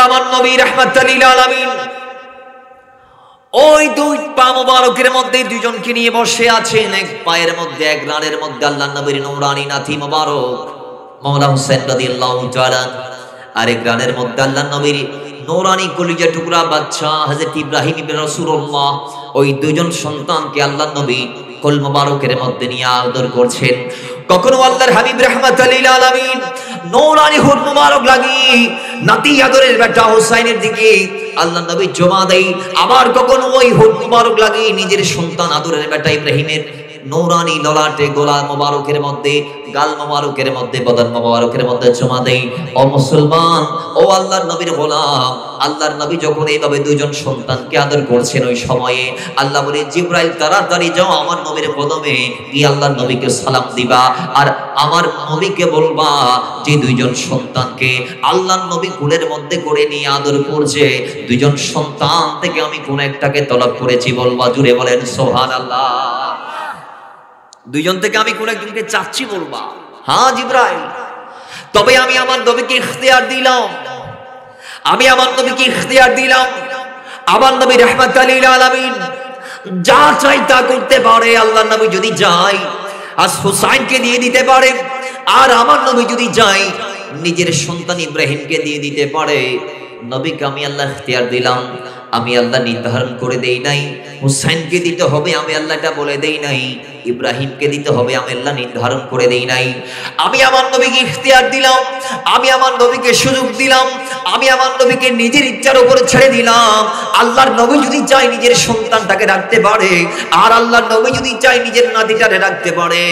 আমার নবী রাহমাতুল লিল আলামিন ওই দুই পা মোবারকের মধ্যে দুইজনকে নিয়ে বসে আছেন। এক পায়ের মধ্যে এক রানের মধ্যে আল্লাহর নবীর নূরানি নাতি মোবারক মাওলা হোসেন রাদিয়াল্লাহু তাআলা, আরেক রানের মধ্যে আল্লাহর নবীর নূরানি কলিজা টুকরা বাচ্চা হযরত ইব্রাহিম ইবনে রাসূলুল্লাহ। ওই দুইজন সন্তানকে আল্লাহর নবী কোল মোবারকের মধ্যে নিয়ে আদর করছেন। কখনো আল্লাহর হাবিব রাহমাতুল লিল আলামিন নূরানি হুর মোবারক লাগিয়ে নাতি আদরের বেটা হোসেনের দিকে আল্লাহর নবী জমা দেয়, আবার কখনো ওই হুর মোবারক লাগিয়ে নিজের সন্তান আদরের বেটা ইব্রাহিমের নূরানি ললাটে গোলা মোবারকের মধ্যে, গাল মোবারকের মধ্যে, বদন মোবারকের মধ্যে জমা দেয়। ও মুসলমান, ও আল্লাহর নবীর গোলাম, আল্লাহর নবী যখন এইভাবে দুইজন সন্তানকে আদর করছেন, ওই সময়ে আল্লাহ বলে, জিবরাইল তাড়াতাড়ি যাও আমার নবীর কদমে গিয়ে আল্লাহর নবীকে সালাম দিবা, আর আমার নবীকে বলবা যে দুইজন সন্তানকে আল্লাহর নবী কোলের মধ্যে করে নিয়ে আদর করছে, দুইজন সন্তান থেকে আমি কোন একটাকে তলব করেছি, বলবা। জুড়ে বলেন সুবহানাল্লাহ। দুইজন থেকে আমি কোন একজনকে চাচ্ছি, বলবা। হ্যাঁ জিবরাইল, তবে আমি আমার নবীকে ইখতিয়ার দিলাম, আমি আমার নবীকে ইখতিয়ার দিলাম। আমার নবী রাহমাতুল লিল আলামিন যা চাই তা করতে পারে। আল্লাহর নবী যদি যায় আজ হুসাইনকে দিয়ে দিতে পারে, আর আমার নবী যদি যায় নিজের সন্তান ইব্রাহিমকে দিয়ে দিতে পারে। নবীকে আমি আল্লাহ ইখতিয়ার দিলাম, আমি আল্লাহ নির্ধারণ করে দেই নাই হুসাইনকে দিতে হবে, আমি আল্লাহটা বলে দেই নাই ইব্রাহিমকে দিতে হবে, আমি আল্লাহ নির্ধারণ করে দেই নাই। আমি আমার নবীকে ইখতিয়ার দিলাম, আমি আমার নবীকে সুযোগ দিলাম, আমি আমার নবীকে নিজের ইচ্ছার উপরে ছেড়ে দিলাম। আল্লাহর নবী যদি চায় নিজের সন্তানটাকে রাখতে পারে, আর আল্লাহর নবী যদি চায় নিজের নাতিটারে রাখতে পারে,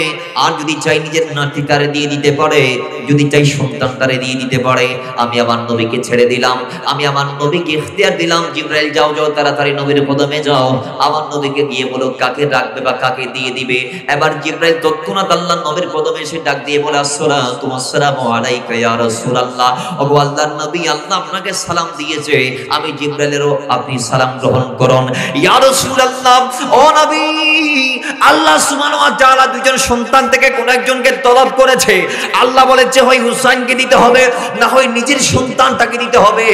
আর যদি চাই নিজের নাতিটারে দিয়ে দিতে পারে, যদি চাই সন্তানটারে দিয়ে দিতে পারে, আমি আমার নবীকে ছেড়ে দিলাম, আমি আমার নবীকে ইখতিয়ার দিলাম। জিবরাইল যাও যাও তাড়াতাড়ি নবীর কদমে যাও, আমার নবীকে গিয়ে বলো কাকে রাখবে বা কাকে দিয়ে দিবে। এবার জিবরাইল তৎক্ষণাৎ আল্লাহর নবীর কদমে এসে ডাক দিয়ে বলে, আসসালামু আলাইকা ইয়া রাসূলুল্লাহ। ওগো আল্লাহর নবী, আল্লাহ আপনাকে সালাম দিয়েছে, আমি জিবরাইলেরও আপনি সালাম গ্রহণ করুন। ইয়া রাসূলুল্লাহ, ও নবী, আল্লাহ সুবহানাহু ওয়া তাআলা দুইজন সন্তান থেকে কোন একজনকে তলব করেছে। আল্লাহ বলেছে হয় হুসাইনকে দিতে হবে, না হয় নিজের সন্তানটাকে দিতে হবে।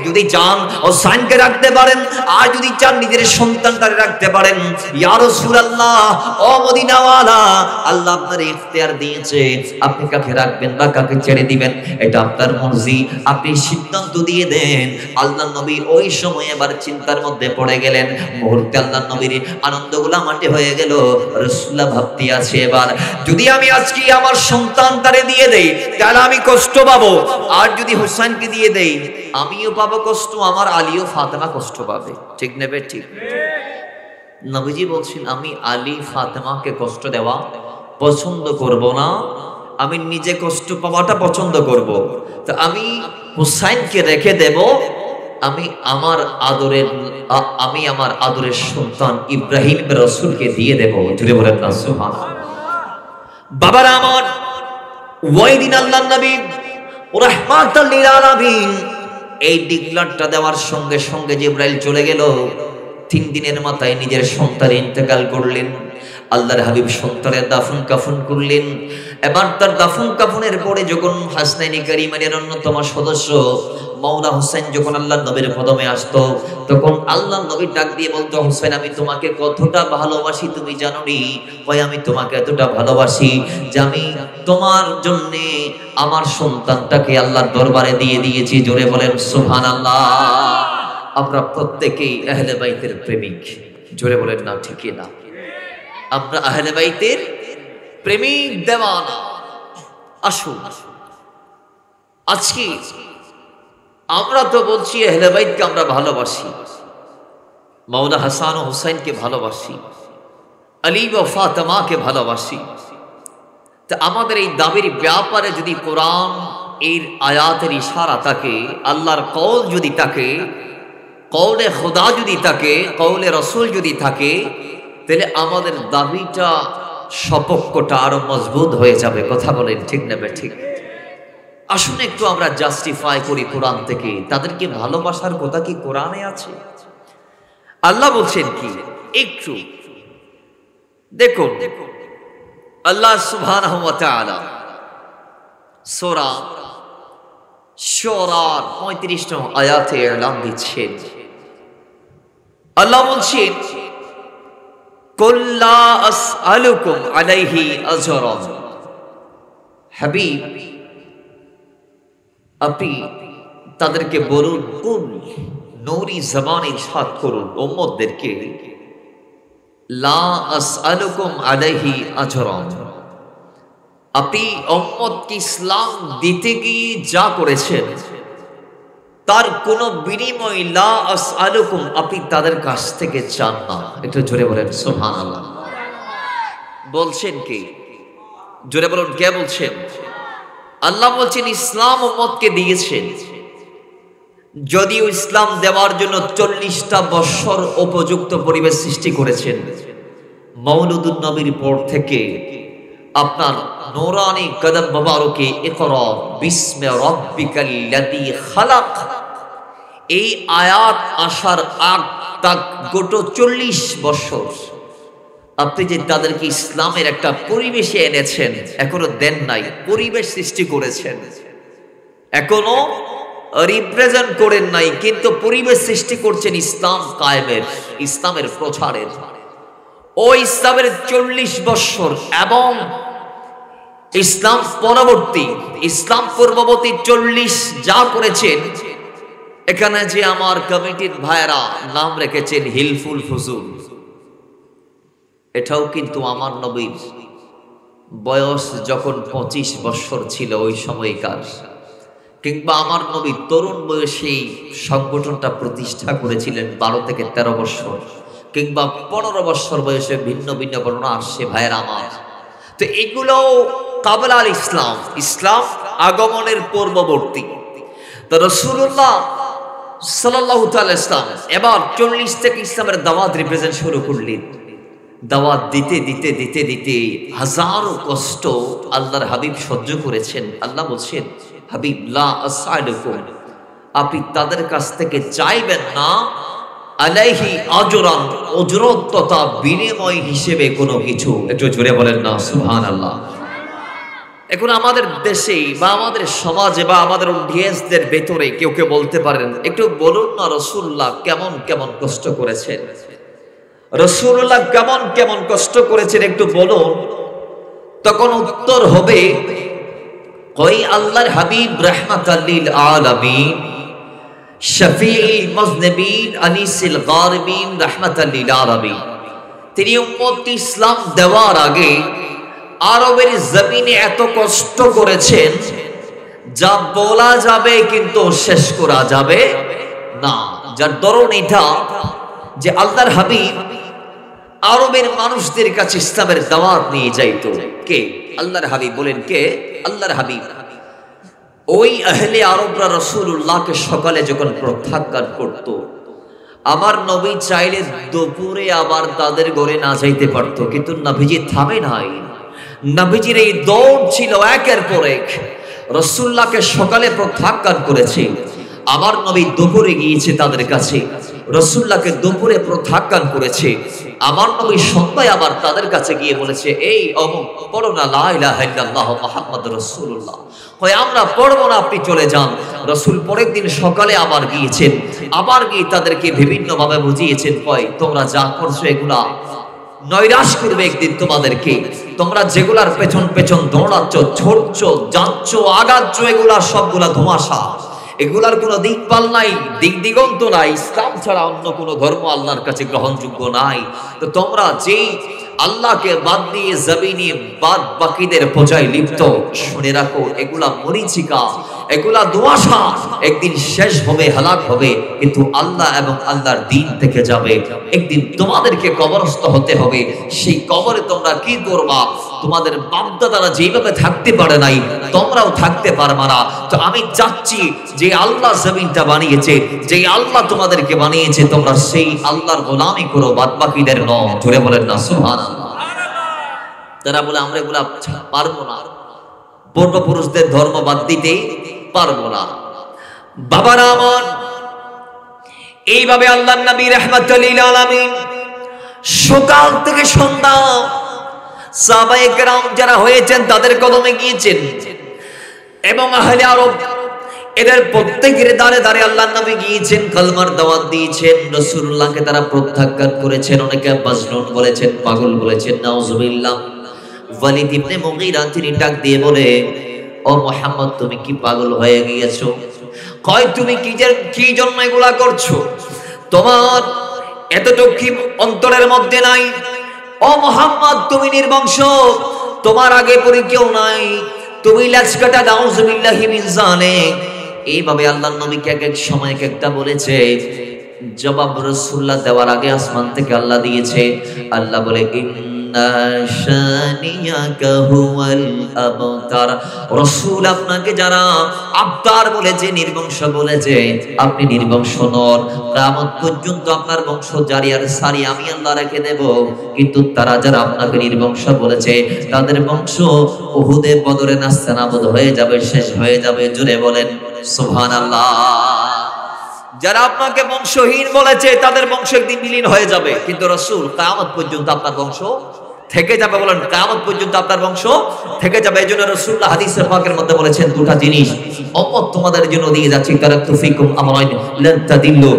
যদি চান হুসাইনকে রাখতে পারেন, আর যদি চান নিজের সন্তানটাকে রাখতে পারেন। ইয়া রাসূলুল্লাহ, ও মদিনাওয়ালা, আল্লাহ আপনার ইখতিয়ার দিয়েছে, আপনি কাকে রাখবেন বা কাকে ছেড়ে দিবেন এটা আপনার মর্জি, আপনি সিদ্ধান্ত দিয়ে দেন। আল্লাহর নবী ওই সময় এবার চিন্তার মধ্যে পড়ে গেলেন। মুহূর্তে আল্লাহর নবীর আনন্দগুলা মাটি হয়ে গেল। রাসূলুল্লাহ ভাবতে আছে, এবার যদি আমি আজকে আমার সন্তানটারে দিয়ে দেই তাহলে আমি কষ্ট পাবো, আর যদি হুসাইনকে দিয়ে দেই আমিও পাবো কষ্ট, আমার আলীও ফাতেমা কষ্ট পাবে। ঠিক নেবে? ঠিক। নবীজি বলছেন, আমি আলী ফাতেমাকে কষ্ট দেওয়া পছন্দ করব না, আমি নিজে কষ্ট পাওয়াটা পছন্দ করব। তো আমি হুসাইনকে রেখে দেব, আমি আমার আদরের সন্তান ইব্রাহিম রাসূলকে দিয়ে দেব। জুড়ে বলেন না সুবহানাল্লাহ। বাবারা আমার, ওই দিন আল্লাহর নবী রাহমাতুল লিল আলামিন এই ডিক্লারটা দেওয়ার সঙ্গে সঙ্গে জিবরাইল চলে গেল। 3 দিনের মাথায় নিজের সন্তান ইন্তেকাল করলেন। আল্লাহর হাবিব সন্তানের দাফন কাফন করলেন। এবার তার দাফন কাফনের পরে যখন হাসনাইনি কারিমানের অন্যতম সদস্য মাওলা হোসেন যখন আল্লাহর নবীর কদমে আসতো, তখন আল্লাহর নবী ডাক দিয়ে বলতো, হোসেন আমি তোমাকে কতটা ভালোবাসি তুমি জানো নি? ভাই আমি তোমাকে এতটা ভালোবাসি যে আমি তোমার জন্য আমার সন্তানটাকে আল্লাহর দরবারে দিয়ে দিয়েছি। জোরে বলেন সুবহানাল্লাহ। আমরা প্রত্যেকেই আহলে বাইতের প্রেমিক। জোরে বলেন না ঠিক না? আমরা আহলে বাইতের প্রেমিক দেওয়ানা। আসুন আজকে আমরা তো বলছি আহলে বাইতকে আমরা ভালোবাসি, মাওলা হাসান ও হুসাইনকে ভালোবাসি, আলী ও ফাতেমাকে ভালোবাসি। তা আমাদের এই দাবির ব্যাপারে যদি কোরআন এর আয়াতের ইশারা থাকে, আল্লাহর কওল যদি থাকে, কওলে খোদা যদি থাকে, কওলে রাসূল যদি থাকে, তাহলে আমাদের দাবিটা সপক্ষটা আরো মজবুত হয়ে যাবে। কথা বলেন ঠিক না ঠিক? আসুন একটু আমরা জাস্টিফাই করি কোরআন থেকে। তাদেরকে ভালোবাসার কথা কি কোরআনে আছে? আল্লাহ বলছেন কি একটু দেখুন। আল্লাহ সুবহানাহু ওয়া তাআলা সূরা সূরার ৩৫ নং আয়াতে এলান দিচ্ছেন, আল্লাহ বলছেন, কুল লা আসআলুকুম আলাইহি আজরান। হাবিব, আপনি তাদেরকে বলুন, কুল, নূরি জবানে ইরশাদ করুন উম্মতদেরকে, লা আসআলুকুম আলাইহি আজরান। আপনি উম্মতকে ইসলাম দিতে গিয়ে যা করেছেন তার কোন বিনিময় লা আসআলুকুম, আপনি তাদের কাছ থেকে চান না। একটু জোরে বলেন সুবহানাল্লাহ। বলছেন কি? জোরে বলুন, কে বলছেন? আল্লাহ বলছেন ইসলাম উম্মতকে দিয়েছেন, যদিও ইসলাম দেওয়ার জন্য 40টা বছর উপযুক্ত পরিবেশ সৃষ্টি করেছেন। মওলুদুন নবীর পর থেকে আপনার নূরানি কদম মোবারকে ইকরা বিসমি রাব্বিকাল্লাযী খালাক, এই আয়াত আসার আগ তাক গোটা 40 বছর আপনি যে তাদেরকে ইসলামের একটা পরিবেশে এনেছেন, এখনো দেন নাই, পরিবেশ সৃষ্টি করেছেন, এখনো রিপ্রেজেন্ট করেন নাই, কিন্তু পরিবেশ সৃষ্টি করছেন ইসলাম কায়েমের, ইসলামের প্রচারের। ও ইসলামের 40 বছর এবং ইসলাম পরবর্তী, ইসলাম পূর্ববর্তী 40 যা করেছেন, এখানে যে আমার কমিটির ভাইরা নাম রেখেছেন হিলফুল ফুজুল, এটাও কিন্তু আমার নবীর বয়স যখন 25 বছর ছিল ওই সময়কার, কিংবা আমার নবী তরুণ বয়সে সংগঠনটা প্রতিষ্ঠা করেছিলেন 12 থেকে 13 বছর, কিংবা 15 বছর বয়সে ভিন্ন ভিন্ন ঘটনা আসছে ভাইয়েরা আমার। তো এগুলো কাবলা আল ইসলাম, ইসলাম আগমনের পূর্ববর্তী। তো রাসূলুল্লাহ সাল্লাল্লাহু তাআলা ইসলাম এবার 40 থেকে ইসলামের দাওয়াত রিপ্রেজেন্ট শুরু করলেন। দাওয়াত দিতে দিতে দিতে দিতে হাজারো কষ্ট আল্লাহর হাবিব সহ্য করেছেন। আল্লাহ বলছেন, হাবিব লা আসআলুকুম, আপনি তাদের কাছ থেকে চাইবেন না আলাইহি আজরান, উজরত তথা বিনিময় হিসেবে কোনো কিছু। একটু জোরে বলেন না সুবহানাল্লাহ। এখন আমাদের দেশে বা আমাদের সমাজে বা আমাদের অডিয়েন্সদের ভেতরে কেউ কেউ বলতে পারেন, একটু বলুন না রাসূলুল্লাহ কেমন কেমন কষ্ট করেছেন, রাসূলুল্লাহ কেমন কেমন কষ্ট করেছেন একটু বলুন। তখন উত্তর হবে, কই আল্লাহর হাবিব রাহমাতাল লিল আলামিন, শফিউল মুযনিবিন, আনিসুল গারিবিন, রাহমাতাল লিল আলামিন, তিনি উম্মতকে ইসলাম দেওয়ার আগে আরবের জমিনে এত কষ্ট করেছেন যা বলা যাবে কিন্তু শেষ করা যাবে না। যার দরুন এটা যে আল্লাহর হাবিব আরবের মানুষদের কাছে ইসলামের দাওয়াত নিয়ে যাইতো। কে? আল্লাহর হাবিব। বলেন কে? আল্লাহর হাবিব। ওই আহলে আরবরা রাসূলুল্লাহকে সকালে যখন প্রত্যাখ্যান করত, আমার নবী চাইলে দুপুরে আবার তাদের ঘরে না যাইতে পারতো, কিন্তু নবীজি থামে নাই। নবীজির এই দৌড় ছিল একের পর এক। রাসূলুল্লাহকে সকালে প্রত্যাখ্যান করেছে, আমার নবী দুপুরে গিয়েছে তাদের কাছে, রাসূলুল্লাহকে দুপুরে প্রত্যাখ্যান করেছে, আমার নবী সন্ধ্যায় আবার তাদের কাছে গিয়ে বলেছে, এই অমুক পড়ো না লা ইলাহা ইল্লাল্লাহ মুহাম্মাদুর রাসূলুল্লাহ। হয় আমরা পড়বো না, আপনি চলে যান। রাসূল পরের দিন সকালে আবার গিয়েছেন, আবার গিয়ে তাদেরকে বিভিন্ন ভাবে বুঝিয়েছেন, কয় তোমরা যা করছো এগুলা নৈরাশ করবে একদিন তোমাদেরকে, তোমরা যেগুলার পেছন পেছন দৌড়াচ্ছ, ছড়ছ, যাচ্ছ, আগাচ্ছ, এগুলা সবগুলা ধোঁয়াশা, এগুলার কোনো দিকপাল নাই, দিক দিগন্ত নাই। ইসলাম ছাড়া অন্য কোনো ধর্ম আল্লাহর কাছে গ্রহণযোগ্য নাই। তো তোমরা যেই আল্লাহকে বাদ দিয়ে জমিনে বাদ বাকিদের পূজায় লিপ্ত, শুনে রাখো এগুলা মরীচিকা, এগুলা ধোঁয়াশা, একদিন শেষ হবে, হালাক হবে, কিন্তু আল্লাহ এবং আল্লাহর দ্বীন থেকে যাবে। একদিন তোমাদেরকে কবরস্থ হতে হবে। সেই কবরে তোমরা কি করবা? তোমাদের বাপদাদারা যেভাবে থাকতে পারে নাই, তোমরাও থাকতে পারবা না। তো আমি চাচ্ছি যে আল্লাহ জমিনটা বানিয়েছে, যে আল্লাহ তোমাদেরকে বানিয়েছে, তোমরা সেই আল্লাহর গোলামি করো, বাদ বাকিদের নয়। জোরে বলেন না সুবহানাল্লাহ। তারা বলে আমরা এগুলা পারবো না, পূর্বপুরুষদের ধর্ম বাদ দিতে পারবো না। বাবারা আমার, এইভাবে আল্লাহর নবী রাহমাতুল লিল আলামিন সকাল থেকে সন্ধ্যা সাহাবায়ে কেরাম যারা হয়েছেন তাদের কদমে গিয়েছেন, এবং আহলে আরব এদের প্রত্যেকের দ্বারে দ্বারে আল্লাহর নবী গিয়েছেন, কালমার দাওয়াত দিয়েছেন, রাসূলুল্লাহকে তারা প্রত্যাখ্যান করেছেন, অনেকে মাজনুন বলেছেন, পাগল বলেছেন, নাউজুবিল্লাহ। ওয়ালিদ ইবনে মুগীরা তিনি ডাক দিয়ে বলে, ও মুহাম্মদ তুমি কি পাগল হয়ে গিয়েছো? কয় তুমি কি জন্য এগুলা করছো? তোমার এতটুকু কি অন্তরের মধ্যে নাই? ও মুহাম্মদ তুমি নির্বংশ, তোমার আগে পরে কেউ নাই, তুমি লাজকাটা, নাউজুবিল্লাহি মিন যালিক। এইভাবে আল্লাহর নবীকে এক এক সময় এক একটা বলেছে। জবাব রাসূলুল্লাহ দেওয়ার আগে আসমান থেকে আল্লাহ দিয়েছে। আল্লাহ বলে ইন্না শানিয়াকা হুয়াল আবতার। রাসূল আপনাকে যারা আবতার বলেছে, নির্বংশ বলেছে, আপনি নির্বংশ নন। কিয়ামত পর্যন্ত আপনার বংশ জারি আর সারি আমি আল্লাহ রেখে দেব। কিন্তু তারা যারা আপনাকে নির্বংশ বলেছে, তাদের বংশ উহুদে বদরে নাস্তানাবুদ হয়ে যাবে, শেষ হয়ে যাবে। জোরে বলেন সুবহানাল্লাহ। যারা আপনাকে বংশহীন বলেছে, তাদের বংশ একদিন বিলীন হয়ে যাবে, কিন্তু রাসূল কিয়ামত পর্যন্ত আপনার বংশ থেকে যাবে। বলেন কিয়ামত পর্যন্ত আপনার বংশ থেকে যাবে। এইজন্য রাসূলুল্লাহ হাদিসে পাকের মধ্যে বলেছেন দুটো জিনিস উম্মত তোমাদের জন্য দিয়ে যাচ্ছে, তারাকতু ফিকুম আমরাইন লান তাদিল্লু।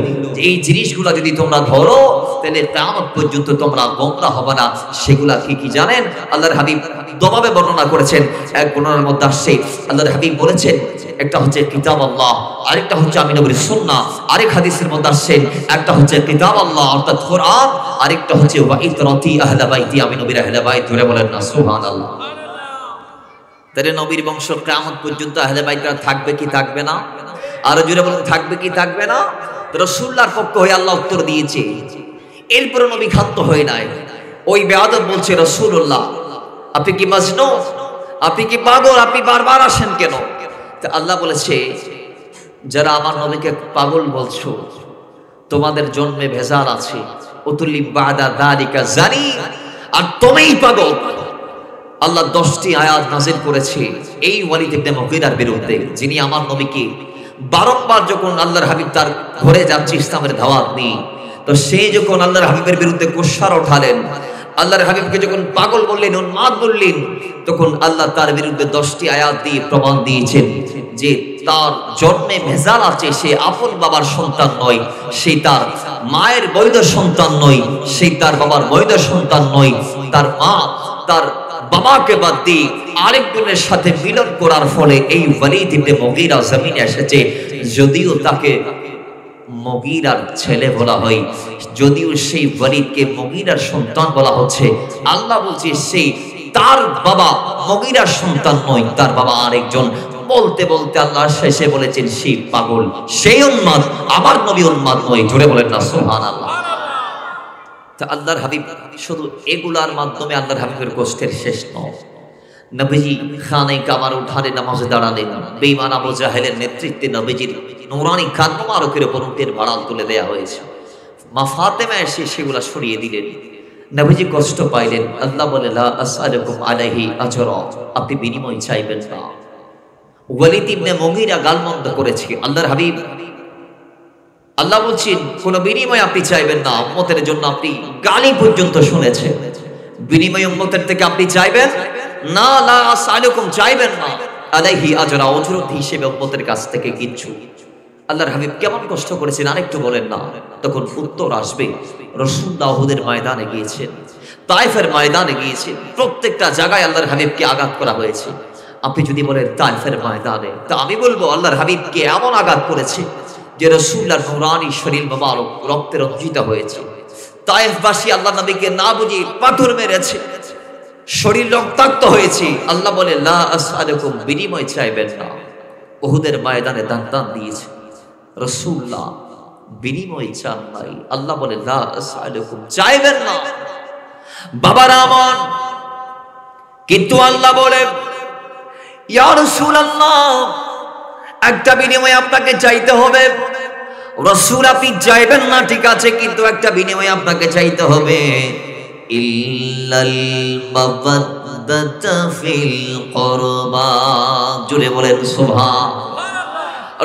এই জিনিসগুলো যদি তোমরা ধরো তাহলে কিয়ামত পর্যন্ত তোমরা গোমরা হবে না। সেগুলা কি কি জানেন? আল্লাহর হাবিব দবাবে বর্ণনা করেছেন। এক বর্ণনার মধ্যে আসছে আল্লাহর হাবিব বলেছেন, একটা হচ্ছে কিতাব আল্লাহ, আরেকটা হচ্ছে আমি নবীর সুন্নাহ। আরেক হাদিসের মধ্যে আসছেন একটা হচ্ছে কিতাব আল্লাহ অর্থাৎ কোরআন, আরেকটা হচ্ছে ওয়া ইতরাতি আহলে বাইতি, আমি নবীর আহলে বাইত। ধরে বলেন না সুবহানাল্লাহ। তাহলে নবীর বংশ কিয়ামত পর্যন্ত আহলে বাইতরা থাকবে কি থাকবে না? আরো জোরে বলেন থাকবে কি থাকবে না? রাসূলুল্লাহর পক্ষ হয়ে আল্লাহ উত্তর দিয়েছে। এরপর নবী ক্ষান্ত হয়ে নাই। ওই বেয়াদব বলছে, রাসূলুল্লাহ আপনি কি মাজনুন? আপনি কি পাগল? আপনি বারবার আসেন কেন? আল্লাহ বলেছে, যারা আমার নবীকে পাগল বলছো, তোমাদের জন্মে ভেজাল আছে। উতুলি বাদা যালিকা জানি, আর তুমিই পাগল। আল্লাহ 10টি আয়াত নাযিল করেছে এই ওয়ালিদ ইবনে মুগীরার বিরুদ্ধে, যিনি আমার নবীকে বারংবার যখন আল্লাহর হাবিব তার ঘরে যাচ্ছে ইসলামের দাওয়াত নিয়ে, তো সে যখন আল্লাহর হাবিবের বিরুদ্ধে কোষার ওঠালেন, আল্লাহর হাবিবকে যখন পাগল বললেন, উন্মাদ বললেন, তখন আল্লাহ তার বিরুদ্ধে 10টি আয়াত দিয়ে প্রমাণ দিয়েছেন যে তার জন্মে ভেজাল আছে। সে আপন বাবার সন্তান নয়, সে তার মায়ের বৈধ সন্তান নয়, সে তার বাবার বৈধ সন্তান নয়। তার মা তার বাবাকে বাদ দিয়ে আরেকজনের সাথে মিলন করার ফলে এই ওয়ালিদ ইবনে মুগীরা জমিনে এসেছে। যদিও তাকে মুগীরার ছেলে বলা হয়, যদিও সেই ওয়ালিদকে মুগীরার সন্তান বলা হচ্ছে, আল্লাহ বলছে সেই তার বাবা মুগীরার সন্তান নয়, তার বাবা আরেকজন। বলতে বলতে আল্লাহ শেষে বলেছেন সেই পাগল, সেই উন্মাদ, আমার নবী উন্মাদ নয়। জোরে বলেন না সুবহানাল্লাহ। তা আল্লাহর হাবিব শুধু এগুলার মাধ্যমে আল্লাহর হাবিবের কষ্টের শেষ নয়। নবীজি খানে কাবার উঠানে নামাজে দাঁড়ালেন। বেঈমান আবু জাহেলের নেতৃত্বে নবীজির নূরানি কান মোবারকের উপর উটের ভাড়াল তুলে দেয়া হয়েছে। মা ফাতেমা এসে সেগুলা সরিয়ে দিলেন। নবীজি কষ্ট পাইলেন। আল্লাহ বলে, লা আসআলুকুম আলাইহি আজরা, আপনি বিনিময় চাইবেন না। ওয়ালিদ ইবনে মুগীরা গালমন্দ করেছে আল্লাহর হাবিব। আল্লাহ বলছেন কোন বিনিময় আপনি চাইবেন না। উম্মতের জন্য আপনি গালি পর্যন্ত শুনেছেন, বিনিময় উম্মতের থেকে আপনি চাইবেন না। লা আসআলুকুম চাইবেন না আলাইহি আজরা, অজরত হিসেবে উম্মতের কাছ থেকে কিছু। আল্লাহর হাবিব কেমন কষ্ট করেছেন আরেকটু বলেন না। তখন উত্তর আসবে। রাসূলুল্লাহ উহুদের ময়দানে গিয়েছেন, তায়েফের ময়দানে গিয়েছেন, প্রত্যেকটা জায়গায় আল্লাহর হাবিবকে আঘাত করা হয়েছে। আপনি যদি বলেন তায়েফের ময়দানে, তা আমি বলবো আল্লাহর হাবিবকে এমন আঘাত করেছে যে রাসূলুল্লাহর নূরানি শরীর মোবারক রক্তে রঞ্জিত হয়েছে। তায়েফবাসী আল্লাহ নবীকে না বুঝে পাথর মেরেছে, শরীর রক্তাক্ত হয়েছে। আল্লাহ বলে, লা আসআলুকুম, বিনিময় চাইবেন না। উহুদের ময়দানে দান দিয়েছে রাসূলুল্লাহ, বিনিময় চান নাই। আল্লাহ বলে, লা আসআলুকুম, চাইবেন না। বাবারা আমার, কিন্তু আল্লাহ বলে, ইয়া রাসূলুল্লাহ, একটা বিনিময় আপনাকে চাইতে হবে। রাসূল আপনি চাইবেন না ঠিক আছে, কিন্তু একটা বিনিময় আপনাকে চাইতে হবে। ইল্লাল মাওয়াদ্দাতা ফিল কুরবা, জোরে বলেন সুবহানাল্লাহ।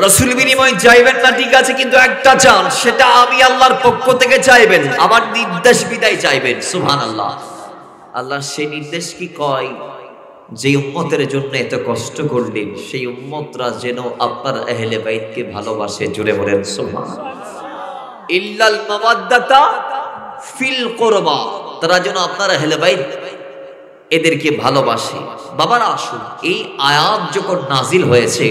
রাসূল বিনিময় চাইবেন না ঠিক আছে, কিন্তু একটা চান, সেটা আমি আল্লাহর পক্ষ থেকে চাইবেন, আমার নির্দেশ বিদায় চাইবেন। সুবহানাল্লাহ। আল্লাহ সেই নির্দেশ কি কয়? যে উম্মতের জন্য এত কষ্ট করলেন, সেই উম্মতরা যেন আপনার আহলে বাইতকে ভালোবাসে। জোরে বলেন সুবহানাল্লাহ। ইল্লাল মাওয়াদ্দাতা ফিল কুরবা, তারা যেন আপনার আহলে বাইত এদেরকে ভালোবাসে। বাবারা আসুন, এই আয়াত যখন নাজিল হয়েছে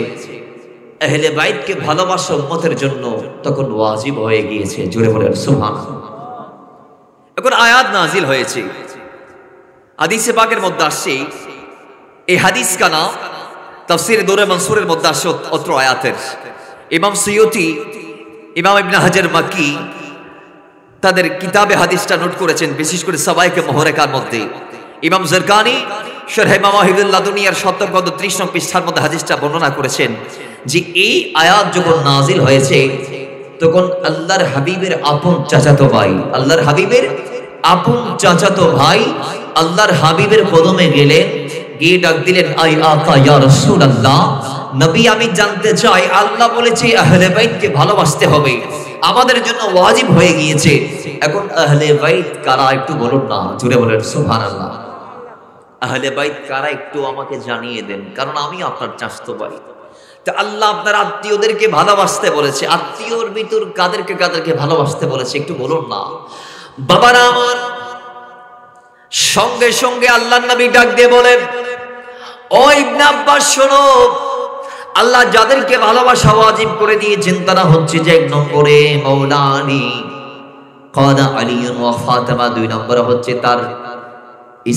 আহলে বাইতকে ভালোবাসা উম্মতের জন্য তখন ওয়াজিব হয়ে গিয়েছে। জোরে বলেন সুবহানাল্লাহ। এখন আয়াত নাজিল হয়েছে, হাদিসে পাকের মধ্যে আসছে, এই হাদিস কা নাম তাফসীর দৌরে মনসুরের মধ্যে আসছে অত্র আয়াতের। ইমাম সুয়ুতি, ইমাম ইবনে হাজার মাক্কি তাদের কিতাবে হাদিসটা নোট করেছেন, বিশেষ করে সবাইকে মুহরেকার মধ্যে। ইমাম জারকানি শরহে মাওয়াহিবুল লাদুনিয়ার 70-30 নং পৃষ্ঠার মধ্যে হাদিসটা বর্ণনা করেছেন যে এই আয়াত যখন নাজিল হয়েছে তখন আল্লাহর হাবিবের আপন চাচাতো ভাই, আল্লাহর হাবিবের আপন চাচাতো ভাই আল্লাহর হাবিবের কদমে গেলেন, গিয়ে ডাক দিলেন, আই আকা ইয়া রাসূলুল্লাহ, নবী আমি জানতে চাই, আল্লাহ বলেছে আহলে বাইতকে ভালোবাসতে হবে, আমাদের জন্য ওয়াজিব হয়ে গিয়েছে। এখন আহলে বাইত কারা একটু বলুন না। জোরে বলেন সুবহানাল্লাহ। আহলে বাইত কারা একটু আমাকে জানিয়ে দেন, কারণ আমি আপনার চাচাতো ভাই। তা আল্লাহ আপনার আত্মীয়দেরকে ভালোবাসতে বলেছে, আত্মীয়র ভিতর কাদেরকে কাদেরকে ভালোবাসতে বলেছে একটু বলুন না। বাবারা আমার, সঙ্গে সঙ্গে আল্লাহর নবী ডাক দিয়ে বলেন, ও ইবনে আব্বাস শোনো, আল্লাহ যাদেরকে ভালোবাসা ওয়াজিব করে দিয়েছেন তারা হচ্ছে যে 1 নম্বরে মাওলা আলী, কাদা আলী ওয়া ফাতেমা, 2 নম্বরে হচ্ছে তার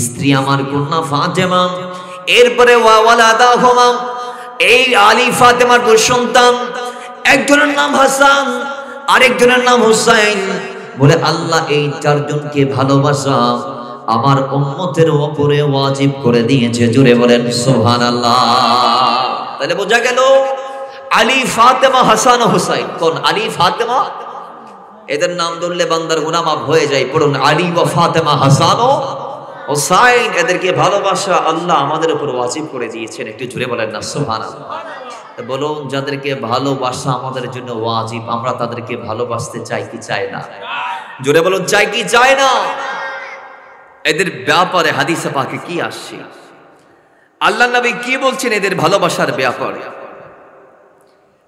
স্ত্রী আমার কন্যা ফাতেমা, এরপরে ওয়া ওয়ালাদাহুমা, এই আলী ফাতেমার 2 সন্তান, একজনের নাম হাসান আরেকজনের নাম হুসাইন। বলে আল্লাহ এই 4 জনকে ভালোবাসা আমার উম্মতের উপরে ওয়াজিব করে দিয়েছে। জোরে বলেন সুবহানাল্লাহ। তাহলে বোঝা গেল আলী ফাতেমা হাসান ও হুসাইন কোন? আলী ফাতেমা, এদের নাম ধরলে বান্দার গুনাহ মাফ হয়ে যায়। পড়ুন আলী ওয়া ফাতেমা হাসান ও হুসাইন, এদেরকে ভালোবাসা আল্লাহ আমাদের উপর ওয়াজিব করে দিয়েছেন। একটু জোরে বলেন না সুবহানাল্লাহ। বলুন, যাদেরকে ভালোবাসা আমাদের জন্য ওয়াজিব, আমরা তাদেরকে ভালোবাসতে চাই কি চাই না? জোরে বলুন, চাই কি চাই না? এদের ব্যাপারে হাদিসে পাকে কি আসছে, আল্লাহর নবী কি বলছেন এদের ভালোবাসার ব্যাপারে?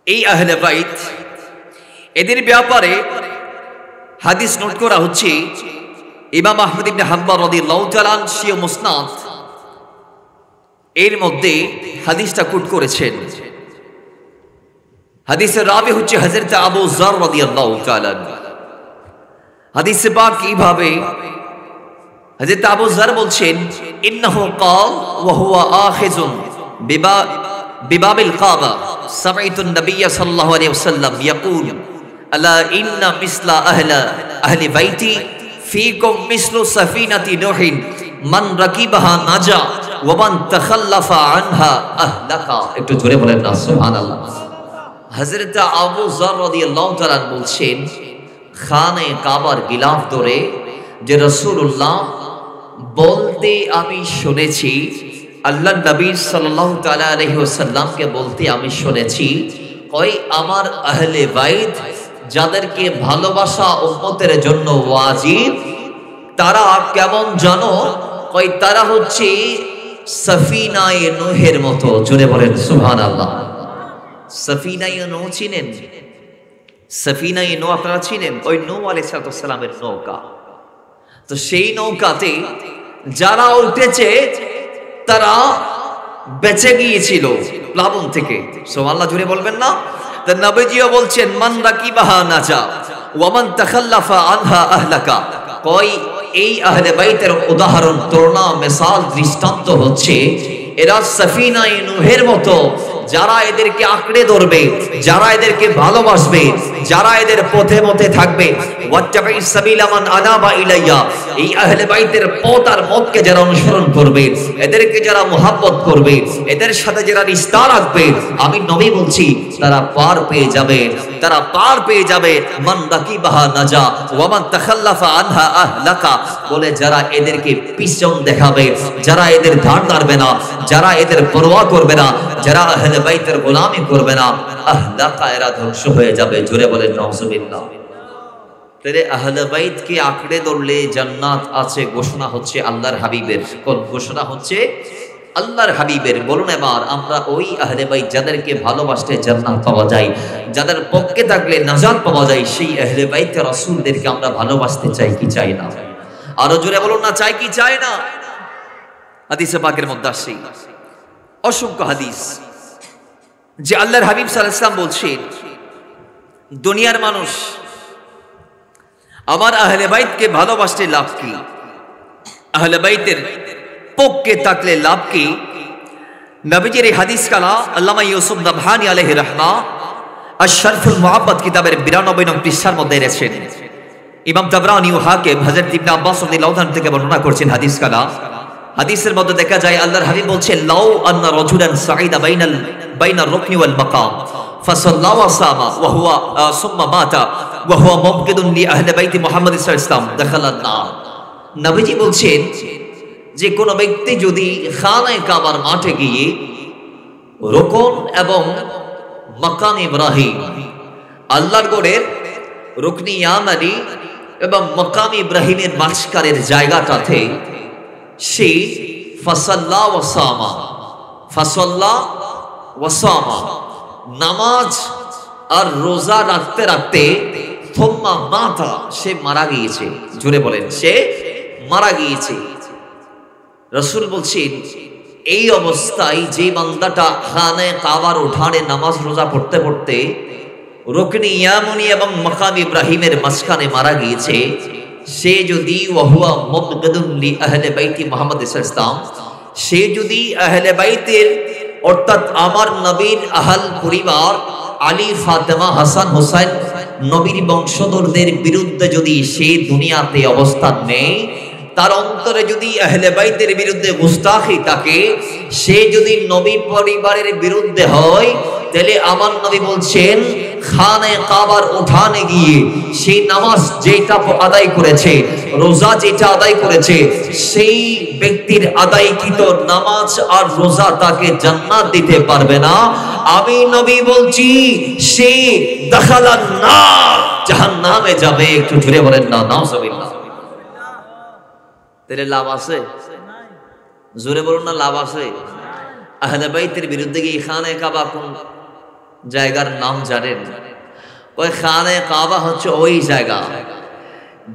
এই আহলে বাইত এদের ব্যাপারে হাদিস নোট করা হচ্ছে। ইমাম আহমদ ইবনে হাম্বল রাদিয়াল্লাহু তাআলা আনহু মুসনাদ এর মধ্যে হাদিসটা কোট করেছেন। হাদিসের রাবি হচ্ছে হযরত আবু যর রাদিয়াল্লাহু তাআলা। হাদিসে পাক কিভাবে হযরত আবু যর বলছেন, ইন্নাহু ক্বাল ওয়া হুয়া আখিযুন বিবাবিল কাবা সামি'তু an-নাবিয়্য সাল্লাল্লাহু আলাইহি ওয়াসাল্লাম ইয়াকুল আলা ইন্না মিসলা আহলি বাইতি ফীকুম মিসলু সাফিনাতি নূহিন মান রাকিবাহা নাজা ওয়া মান তাখাল্লাফা আনহা আহলাকা। একটু জোরে বলেন না সুবহানাল্লাহ। হযরত আবু যর রাদিয়াল্লাহু তাআলা বলছেন, খানে কাবার গিলাফ ধরে যে রাসূলুল্লাহ বলতে আমি শুনেছি, আল্লাহর নবী সাল্লাল্লাহু তাআলা আলাইহি ওয়াসাল্লামকে বলতে আমি শুনেছি, কই আমার আহলে বাইত যাদেরকে ভালোবাসা উম্মতের জন্য ওয়াজিব, তারা কেমন জানো? কই তারা হচ্ছে সফিনায়ে নূহের মতো। জোরে বলেন সুবহানাল্লাহ। সফিনায়ে নূহ চিনেন? সফিনায়ে নূহ আপনারা চিনেন? ওই নূহ আলাইহিস সালামের নৌকা। তো সেই নৌকাতে যারা উঠেছে তারা বেঁচে গিয়েছিল প্লাবন থেকে। সুবহানাল্লাহ, জোরে বলবেন না? তো নবীজিও বলছেন, মান রাকিবাহা নাজা ওয়া মান তাখাল্লাফা আনহা আহলাকা। কই এই আহলে বাইতের উদাহরণ, তুলনা, মিসাল, দৃষ্টান্ত হচ্ছে এরা সফিনায়ে নূহের মতো। যারা এদেরকে আঁকড়ে ধরবে, যারা এদেরকে ভালোবাসবে, যারা এদের পথে পথে থাকবে, ওয়াত্তাবিস সাবিলা মান আনাবা ইলাইয়া, এই আহলে বাইতের পথ আর মতকে যারা অনুসরণ করবে, এদেরকে যারা মুহাব্বত করবে, এদের সাথে যারা রিশতা রাখবে, আমি নবী বলছি তারা পার পেয়ে যাবে, তারা পার পেয়ে যাবে। মান রাকিবাহা নাজা ওয়া মান তাখাল্লাফা আনহা আহলাকা। বলে যারা এদেরকে পিছন দেখাবে, যারা এদের ধার ধারবে না, যারা এদের পরোয়া করবে না, যারা আহলে বাইতের গোলামি করবে না, আহলাকা, এরা ধ্বংস হয়ে যাবে। জোরে বলেন নাউজুবিল্লাহ। তাহলে আহলে বাইতকে আঁকড়ে ধরলে জান্নাত আছে ঘোষণা হচ্ছে আল্লাহর হাবিবের। কোন ঘোষণা হচ্ছে? আল্লাহর হাবিবের। বলুন এবার আমরা ওই আহলে বাইত যাদেরকে ভালোবাসলে জান্নাত পাওয়া যায়, যাদের পক্ষে থাকলে নাজাত পাওয়া যায়, সেই আহলে বাইত রাসূলদেরকে আমরা ভালোবাসতে চাই কি চাই না? আরো জোরে বলুন না, চাই কি চাই না? হাদিসে পাকের মধ্যে আসছে অসংখ্য হাদিস যে আল্লাহর হাবিব সাল্লাল্লাহু আলাইহি ওয়াসাল্লাম বলছেন, দুনিয়ার মানুষ আমার আহলে বাইতকে ভালোবাসতে লাভ কি? আহলে বাইতের পক্ষে থাকলে লাভ কি? নবীজির এই হাদিস কালা আল্লামা ইউসুফ নাবহানী আলাইহি রাহমা আশ-শরফুল মুহাব্বত কিতাবের 92 নং পৃষ্ঠার মধ্যে এনেছেন। ইমাম তাবরানী ও হাকিম হযরত ইবনে আব্বাস রাদিয়াল্লাহু তাআলা থেকে বর্ণনা করছেন হাদিস কালা। হাদিসের মধ্যে দেখা যায় আল্লাহর হাবিব বলছেন, লাউ আন্না রাজুলান সাঈদা বাইনার রুকনি ওয়াল মাকাম ফাসাল্লা ওয়া সামা ওয়া হুয়া সুম্মা মাতা ওয়া হুয়া মুবগিদুন লি আহলি বাইতি মুহাম্মদ সাল্লাল্লাহু আলাইহি ওয়াসাল্লাম দাখালান নার। নবীজি বলছেন যে কোন ব্যক্তি যদি খানায়ে কাবার মাঠে গিয়ে রুকন এবং মাকাম ইব্রাহিম, আল্লাহর গড়ের রুকনি ইয়ামানি এবং মাকাম ইব্রাহিমের মাঝখানের জায়গাটাতে সে ফাসাল্লা ওয়া সামা নামাজ আর রোজা রাখতে রাখতে থুম্মা মাতা, সে মারা গিয়েছে। জোরে বলেন, সে মারা গিয়েছে। রাসূল বলছেন এই অবস্থায় যে বান্দাটা খানায়ে কাবার উঠানে নামাজ রোজা পড়তে পড়তে রুকনি ইয়ামানি এবং মাকাম ইব্রাহিমের মাঝখানে মারা গিয়েছে, সে যদি ওয়াহুয়া মুবগিদুন লি আহলে বাইতি মুহাম্মদ সাল্লাল্লাহু আলাইহি ওয়াসাল্লাম, সে যদি আহলে বাইতের অর্থাৎ আমার নবীর আহল পরিবার আলী, ফাতেমা, হাসান, হুসাইন নবীর বংশধরদের বিরুদ্ধে যদি সে দুনিয়াতে অবস্থান নেয়, তার অন্তরে যদি আহলে বাইতের বিরুদ্ধে গুস্তাখি থাকে, সে যদি নবী পরিবারের বিরুদ্ধে হয়, তাহলে আমার নবী বলছেন খানায়ে কাবার উঠানে গিয়ে সেই নামাজ যেটা আদায় করেছে, রোজা যেটা আদায় করেছে, সেই ব্যক্তির আদায়কৃত নামাজ আর রোজা তাকে জান্নাত দিতে পারবে না। আমি নবী বলছি সে দাখালান নার, জাহান্নামে যাবে। একটু জোরে বলেন না নাউজুবিল্লাহ। তাহলে লাভ আছে? জোরে বলুন না, লাভ আছে? আহলে বাইতের বিরুদ্ধে গিয়ে খানায়ে কাবা কোন জায়গার নাম জানেন? ওই খানায়ে কাবা হচ্ছে ওই জায়গা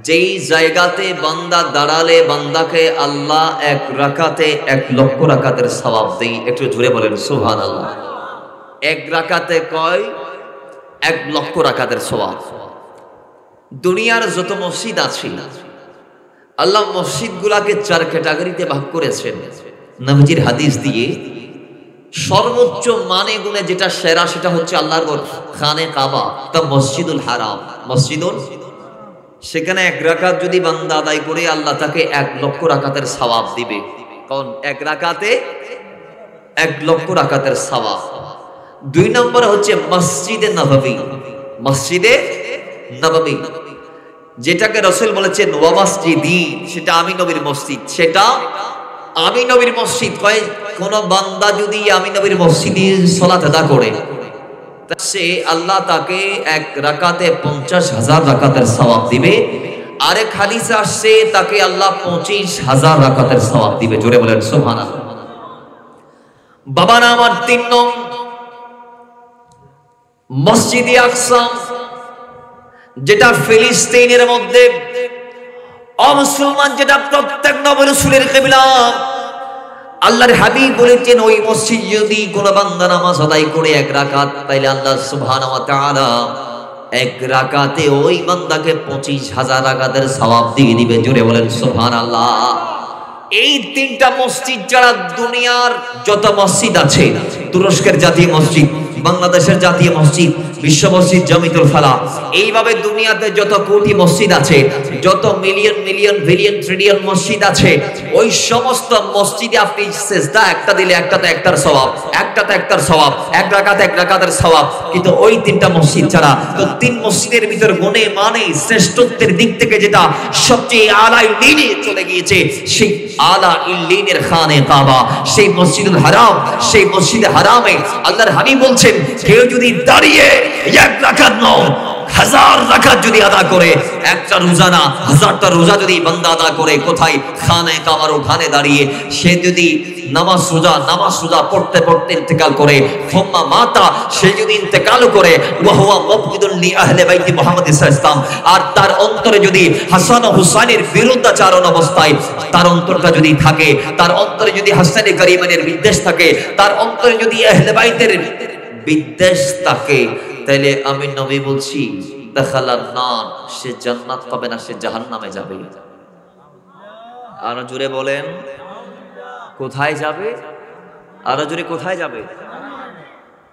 যেই জায়গাতে বান্দা দাঁড়ালে বান্দাকে আল্লাহ 1 রাকাতে 1 লক্ষ রাকাতের সওয়াব দেয়। একটু জোরে বলেন সুবহানাল্লাহ। 1 রাকাতে কয় 1 লক্ষ রাকাতের সওয়াব। দুনিয়ার যত মসজিদ আছে আল্লাহ মসজিদগুলোকে 4 ক্যাটাগরিতে ভাগ করেছেন নবীজির হাদিস দিয়ে। সর্বোচ্চ মানে গুণে যেটা সেরা সেটা হচ্ছে আল্লাহর ঘর খানায়ে কাবা, তা মসজিদুল হারাম। মসজিদুল, সেখানে 1 রাকাত যদি বান্দা আদায় করে আল্লাহ তাকে 1 লক্ষ রাকাতের সওয়াব দিবে। কারণ 1 রাকাতে 1 লক্ষ রাকাতের সওয়াব। 2 নম্বর হচ্ছে মসজিদে নববী। মসজিদে নববী যেটাকে রাসূল বলেছেন ওয়া মসজিদি, সেটা আমি নবীর মসজিদ। সেটা আমি নবীর মসজিদ কয় কোন বান্দা যদি আমি নবীর মসজিদে সালাত আদা করে, সে আল্লাহ তাকে 1 রাকাতে 50,000 রাকাতের সওয়াব দিবে। আরেক হাদিসে আসছে তাকে আল্লাহ 25,000 রাকাতের সওয়াব দিবে। জোরে বলেন সুবহানাল্লাহ। বাবা না আমার 3 নং মসজিদে আকসা, যেটা ফিলিস্তিনের মধ্যে অমুসলমান, যেটা প্রত্যেক নবী রাসূলের কিবলা। আল্লাহর হাবিব বলেছেন ওই মসজিদ যদি কোন বান্দা নামাজ আদায় করে 1 রাকাত, তাইলে আল্লাহ সুবহানাহু ওয়া তাআলা 1 রাকাতে ওই বান্দাকে 25,000 রাকাতের সওয়াব দিয়ে দিবে। জোরে বলেন সুবহানাল্লাহ। এই 3টা মসজিদ যারা দুনিয়ার যত মসজিদ আছে, তুরস্কের জাতীয় মসজিদ, বাংলাদেশের জাতীয় মসজিদ, বিশ্ব মসজিদ জামিতুল ফালাহ, এইভাবে দুনিয়াতে যত কোটি মসজিদ আছে, যত মিলিয়ন মিলিয়ন বিলিয়ন ট্রিলিয়ন মসজিদ আছে, ওই সমস্ত মসজিদে আপনি সিজদা একটা দিলে একটাতে একটার সওয়াব, একটাতে একটার সওয়াব, 1 রাকাতে 1 রাকাতের সওয়াব। কিন্তু ওই 3টা মসজিদ ছাড়া তো 3 মসজিদের ভিতর গুণে মানে শ্রেষ্ঠত্বের দিক থেকে যেটা সবচেয়ে আলা ইল্লিনে চলে গিয়েছে, সেই আলা ইল্লিনের খানায়ে কাবা, সেই মসজিদুল হারাম, সেই মসজিদে হারামে আল্লাহর হাবিব বলছেন কেউ যদি দাঁড়িয়ে 1 রাকাত নয় হাজার রাকাত যদি আদা করে, একটা রোজা না হাজারটা রোজা যদি বান্দা আদা করে, কোথায়? খানে কাবার ওখানে দাঁড়িয়ে সে যদি নামাজ রোজা পড়তে পড়তে ইন্তেকাল করে, ফুম্মা মাতা, সে যদি ইন্তেকাল করে, ওয়া হুয়া মুবগিদুন লি আহলে বাইতি মুহাম্মদ সাল্লাল্লাহু আলাইহি ওয়াসাল্লাম, আর তার অন্তরে যদি হাসান ও হুসাইনের বিরুদ্ধাচারণ অবস্থায় তার অন্তরটা যদি থাকে, তার অন্তরে যদি হাসানে কারিমানের বিদ্বেষ থাকে, তার অন্তরে যদি আহলে বাইতের বিদ্বেষ থাকে, তাহলে আমি নবী বলছি দাখালান নার, সে জান্নাত পাবে না, সে জাহান্নামে যাবে। আরো জোরে বলেন, কোথায় যাবে? আরো জোরে, কোথায় যাবে?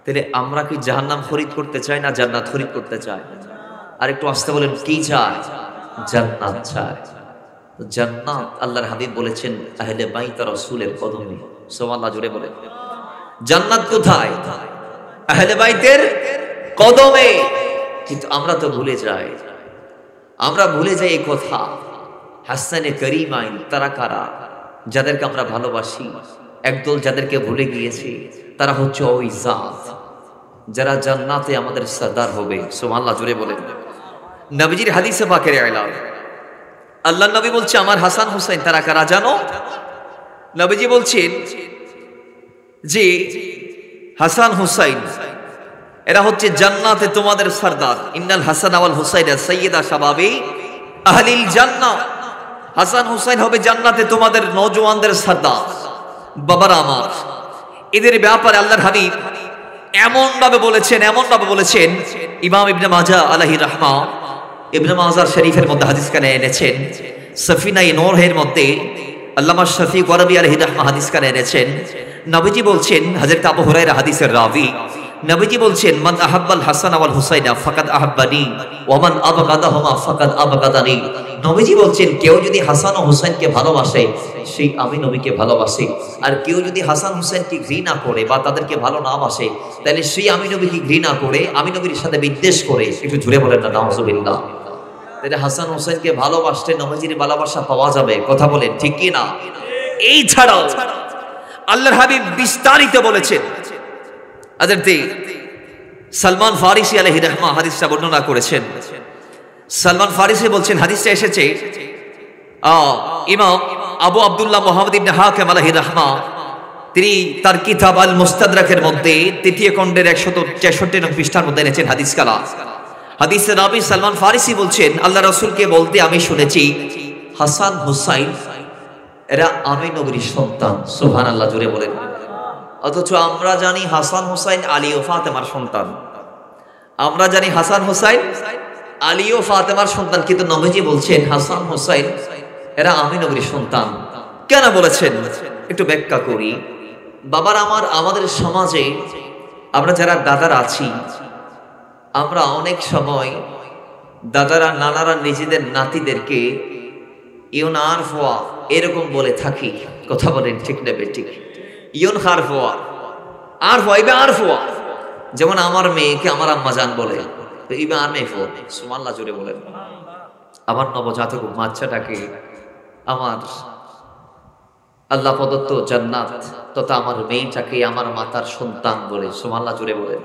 তাহলে আমরা কি জাহান্নাম খরিদ করতে চাই না জান্নাত খরিদ করতে চাই? আর একটু আস্তে বলেন, কি চাই? জান্নাত চাই। জান্নাত আল্লাহর হাবিব বলেছেন আহলে বাইত রাসূলের কদমে। সুবহানাল্লাহ, জোরে বলেন। জান্নাত কোথায়? আহলে বাইতের কদমে। কিন্তু আমরা তো ভুলে যাই, এই কথা। হাসানে কারিমাইন তারা কারা? যাদেরকে আমরা ভালোবাসি। একদল যাদেরকে ভুলে গিয়েছি, তারা হচ্ছে ওই জাত যারা জান্নাতে আমাদের সরদার হবে। সুবহানাল্লাহ, জোরে বলেন। নবীজির হাদিসে পাকের এলান, আল্লাহর নবী বলছে আমার হাসান হুসাইন তারা কারা জানো? নবীজি বলছেন যে হাসান হুসাইন এরা হচ্ছে জান্নাতে তোমাদের সরদার। ইন্নাল হাসান ওয়াল হুসাইন সাইয়্যিদা শাবাবি আহলিল জান্নাহ। হাসান হুসাইন হবে জান্নাতে তোমাদের নওজওয়ানদের সরদার। বাবারা আমার, এদের ব্যাপারে আল্লাহর হাবিব এমন ভাবে বলেছেন। ইমাম ইবনে মাজাহ আলাইহি রাহমা ইবনে মাজাহ শরীফের মধ্যে হাদিস কানে এনেছেন। সফিনায়ে নূরের মধ্যে আল্লামা শফিক ওয়ারাবি আলাইহি রাহমা হাদিস কানে এনেছেন। নবীজি বলছেন, হযরত আবু হুরায়রা হাদিসের রাবি, নবীজি বলছেন মান আহাব্বাল হাসান ওয়াল হুসাইনা ফাকাদ আহাব্বানি ওয়া মান আবগাদাহুমা ফাকাদ আবগাদানি। নবীজি বলছেন কেউ যদি হাসান ও হুসাইনকে ভালোবাসে, সেই আমি নবীকে ভালোবাসে। আর কেউ যদি হাসান হুসাইনকে ঘৃণা করে বা তাদেরকে ভালো না বাসে, তাহলে সেই আমি নবীকে ঘৃণা করে, আমি নবীর সাথে বিদ্বেষ করে। একটু জুড়ে বলেন না নাউজুবিল্লাহ। তাহলে হাসান হুসাইনকে ভালোবাসতে নবীজির ভালোবাসা পাওয়া যাবে। কথা বলেন ঠিক কি না? এই ছাড়াও আল্লাহর হাবিব বিস্তারিত বলেছেন। হযরত সালমান ফারিসি আলাইহি রাহমা হাদিসটা বর্ণনা করেছেন। সালমান ফারিসি বলছেন, হাদিসটা এসেছে ইমাম আবু আব্দুল্লাহ মুহাম্মদ ইবনে হাকিম আলাইহি রাহমা, তিনি তার কিতাব আল মুস্তাদরাকের মধ্যে তৃতীয় খণ্ডের 163 নং পৃষ্ঠার মধ্যে এনেছেন হাদিস কালা। হাদিসের রাবি সালমান ফারিসি বলছেন আল্লাহ রাসূলকে বলতে আমি শুনেছি হাসান হুসাইন এরা আমি নবীর সন্তান। সুবহানাল্লাহ, জোরে বলেন। অথচ আমরা জানি হাসান হুসাইন আলী ও ফাতেমার সন্তান। আমরা জানি হাসান হুসাইন আলী ও ফাতেমার সন্তান, কিন্তু নবীজি বলছেন হাসান হুসাইন এরা আমি নবীর সন্তান। কেন বলেছেন একটু ব্যাখ্যা করি। বাবার আমার, আমাদের সমাজে আমরা যারা দাদারা আছি, আমরা অনেক সময় দাদারা নানারা নিজেদের নাতিদেরকে ইউন আর ফোয়া এরকম বলে থাকি। কথা বলেন ঠিক না বেঠিক? ইউন হার ফোয়া আর ফোয়া, ইবে আর ফোয়া। যেমন আমার মেয়েকে আমার আম্মা জান বলে, তো ইবে আর মেয়ে ফোয়া। সুবহানাল্লাহ, জোরে বলেন। আমার নবজাতক বাচ্চাটাকে আমার আল্লাহ প্রদত্ত জান্নাত তথা আমার মেয়েটাকে আমার মাতার সন্তান বলে। সুবহানাল্লাহ, জোরে বলেন।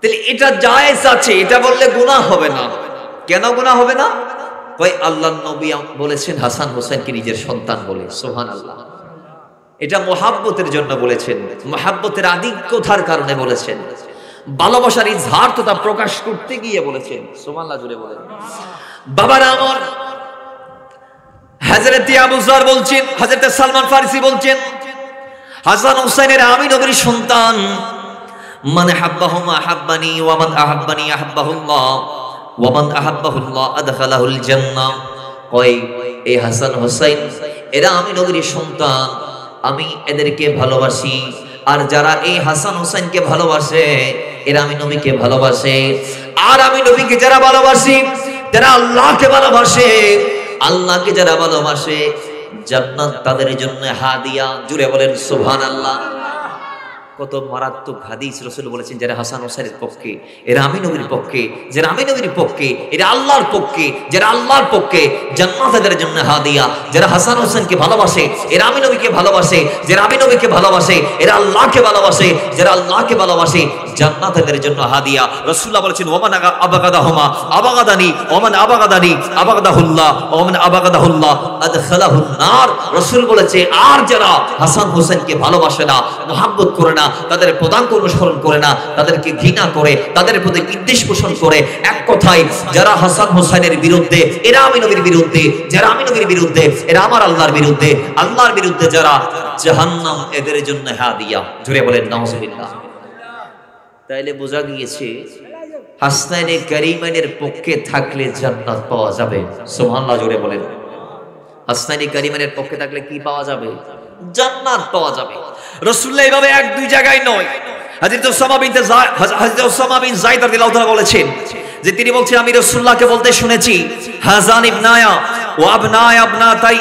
তাহলে এটা জায়েজ আছে, এটা বললে গুনাহ হবে না। কেন গুনাহ হবে না? কই আল্লাহর নবী বলেছেন হাসান হোসেনকে নিজের সন্তান বলে। সুবহানাল্লাহ, এটা মুহাব্বতের জন্য বলেছেন, মুহাব্বতের আধিক্যতার কারণে বলেছেন, ভালোবাসার ইজহার তথা প্রকাশ করতে গিয়ে বলেছেন। সুবহানাল্লাহ, জোরে বলেন। বাবারা আমার, হযরত আবু যর বলছেন, হযরত সালমান ফারিসি বলছেন হাসান হোসেনের আমি নবীর সন্তান। মান হাব্বাহুমা হাব্বানি ওয়া মান আহাব্বানি আহাব্বাহুল্লাহ ওয়া মান আহাব্বাহুল্লাহ আদখালাহুল জান্নাহ। কই এই হাসান হোসেন এরা আমি নবীর সন্তান, আমি এদেরকে ভালোবাসি। আর যারা এই হাসান হোসেনকে ভালোবাসে এরা আমি নবীকে ভালোবাসে। আর আমি নবীকে যারা ভালোবাসি, যারা আল্লাহকে ভালোবাসে, আল্লাহকে যারা ভালোবাসে, জান্নাত তাদের জন্য হাদিয়া। জুড়ে বলেন সুবহানাল্লাহ। কত মারাত্মক হাদিস রাসূল বলেছেন, যারা হাসান হোসেনের পক্ষে এরা আমি নবীর পক্ষে, যারা আমি নবীর পক্ষে এরা আল্লাহর পক্ষে, যারা আল্লাহর পক্ষে জান্নাত তাদের জন্য হাদিয়া। যারা হাসান হোসেনকে ভালোবাসে এরা আমি নবীকে ভালোবাসে, যারা আমি নবীকে ভালোবাসে এরা আল্লাহকে ভালোবাসে, যারা আল্লাহকে ভালোবাসে জান্নাতের জন্য হাদিয়া। রাসূলুল্লাহ বলেছেন ওমান আবাগাদাহুমা আবাগাদানি ওমান আবাগাদানি আবাগাদাহুল্লাহ ওমান আবাগাদাহুল্লাহ আদখালাহুন নার। রাসূল বলেছে আর যারা হাসান হোসেনকে ভালোবাসে না, মহব্বত করে না, তাদের পদাঙ্ক অনুসরণ করে না, তাদেরকে ঘৃণা করে, তাদের প্রতি বিদ্বেষ পোষণ করে, এক কথায় যারা হাসান হোসেনের বিরুদ্ধে, এরা আমি নবীর বিরুদ্ধে, যারা আমি নবীর বিরুদ্ধে, এরা আমার আল্লাহর বিরুদ্ধে, আল্লাহর বিরুদ্ধে যারা, জাহান্নাম এদের জন্য হাদিয়া। জোরে বলেন নাউজুবিল্লাহ। তাইলে বোঝা গিয়েছে হাসনাইনে কারিমাইনের পক্ষে থাকলে জান্নাত পাওয়া যাবে। সুবহানাল্লাহ, জোরে বলেন। হাসনাইনে কারিমাইনের পক্ষে থাকলে কি পাওয়া যাবে? জান্নাত পাওয়া যাবে। রাসূলুল্লাহ এইভাবে এক দুই জায়গায় নয়, হযরত উসামা বিন যায়েদ রাদিয়াল্লাহু তাআলা বলেছেন যে তিনি বলছেন আমি রাসূলুল্লাহকে বলতে শুনেছি হাযান ইবনায়া ওয়া আবনায়া আবনাতাই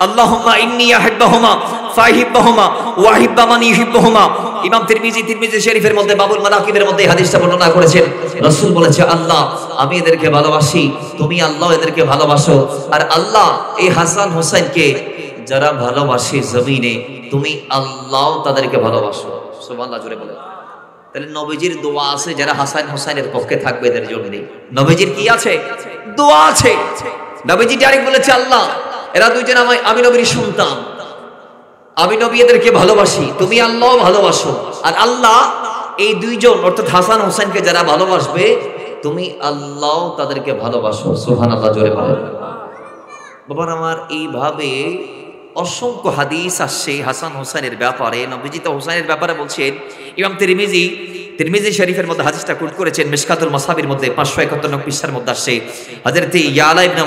আল্লাহুম্মা ইন্নী আহিব্বুহুমা ফাহিব্বুহুমা ওয়া আহিব্বা মান ইউহিব্বুহুমা। ইমাম তিরমিজি শরীফের মধ্যে বাবুল মানাকিবের মধ্যে হাদিসটা বর্ণনা করেছেন। রাসূল বলেছে আল্লাহ আমি এদেরকে ভালোবাসি, তুমি আল্লাহ এদেরকে ভালোবাসো, আর আল্লাহ এই হাসান হোসেনকে যারা ভালোবাসে জমিনে, তুমি আল্লাহ তাদেরকে ভালোবাসো। সুবহানাল্লাহ, জোরে বলেন। তাহলে নবীজির দোয়া আছে যারা হাসান হোসেনের পক্ষে থাকবে এদের জন্য। নবীজির কি আছে? দোয়া আছে। নবীজি ডাইরেক্ট বলেছে আল্লাহ এরা দুইজন আমি নবীর সন্তান, আমি নবী এদেরকে ভালোবাসি, তুমি আল্লাহ ভালোবাসো, আর আল্লাহ এই দুইজন অর্থাৎ হাসান হোসেনকে যারা ভালোবাসবে তুমি আল্লাহ তাদেরকে ভালোবাসো। সুবহানাল্লাহ, জোরে বলেন। বাবার আমার এইভাবে অসংখ্য হাদিস আসছে হাসান হোসেনের ব্যাপারে। নবীজি তো হোসেনের ব্যাপারে বলছেন। ইমাম তিরমিজি শরীফের মধ্যে হাদিসটা কোট করেছেন মিশকাতুল মাসাবির মধ্যে 551 পৃষ্ঠার মধ্যে আসছে। হযরত ইয়ালা ইবনে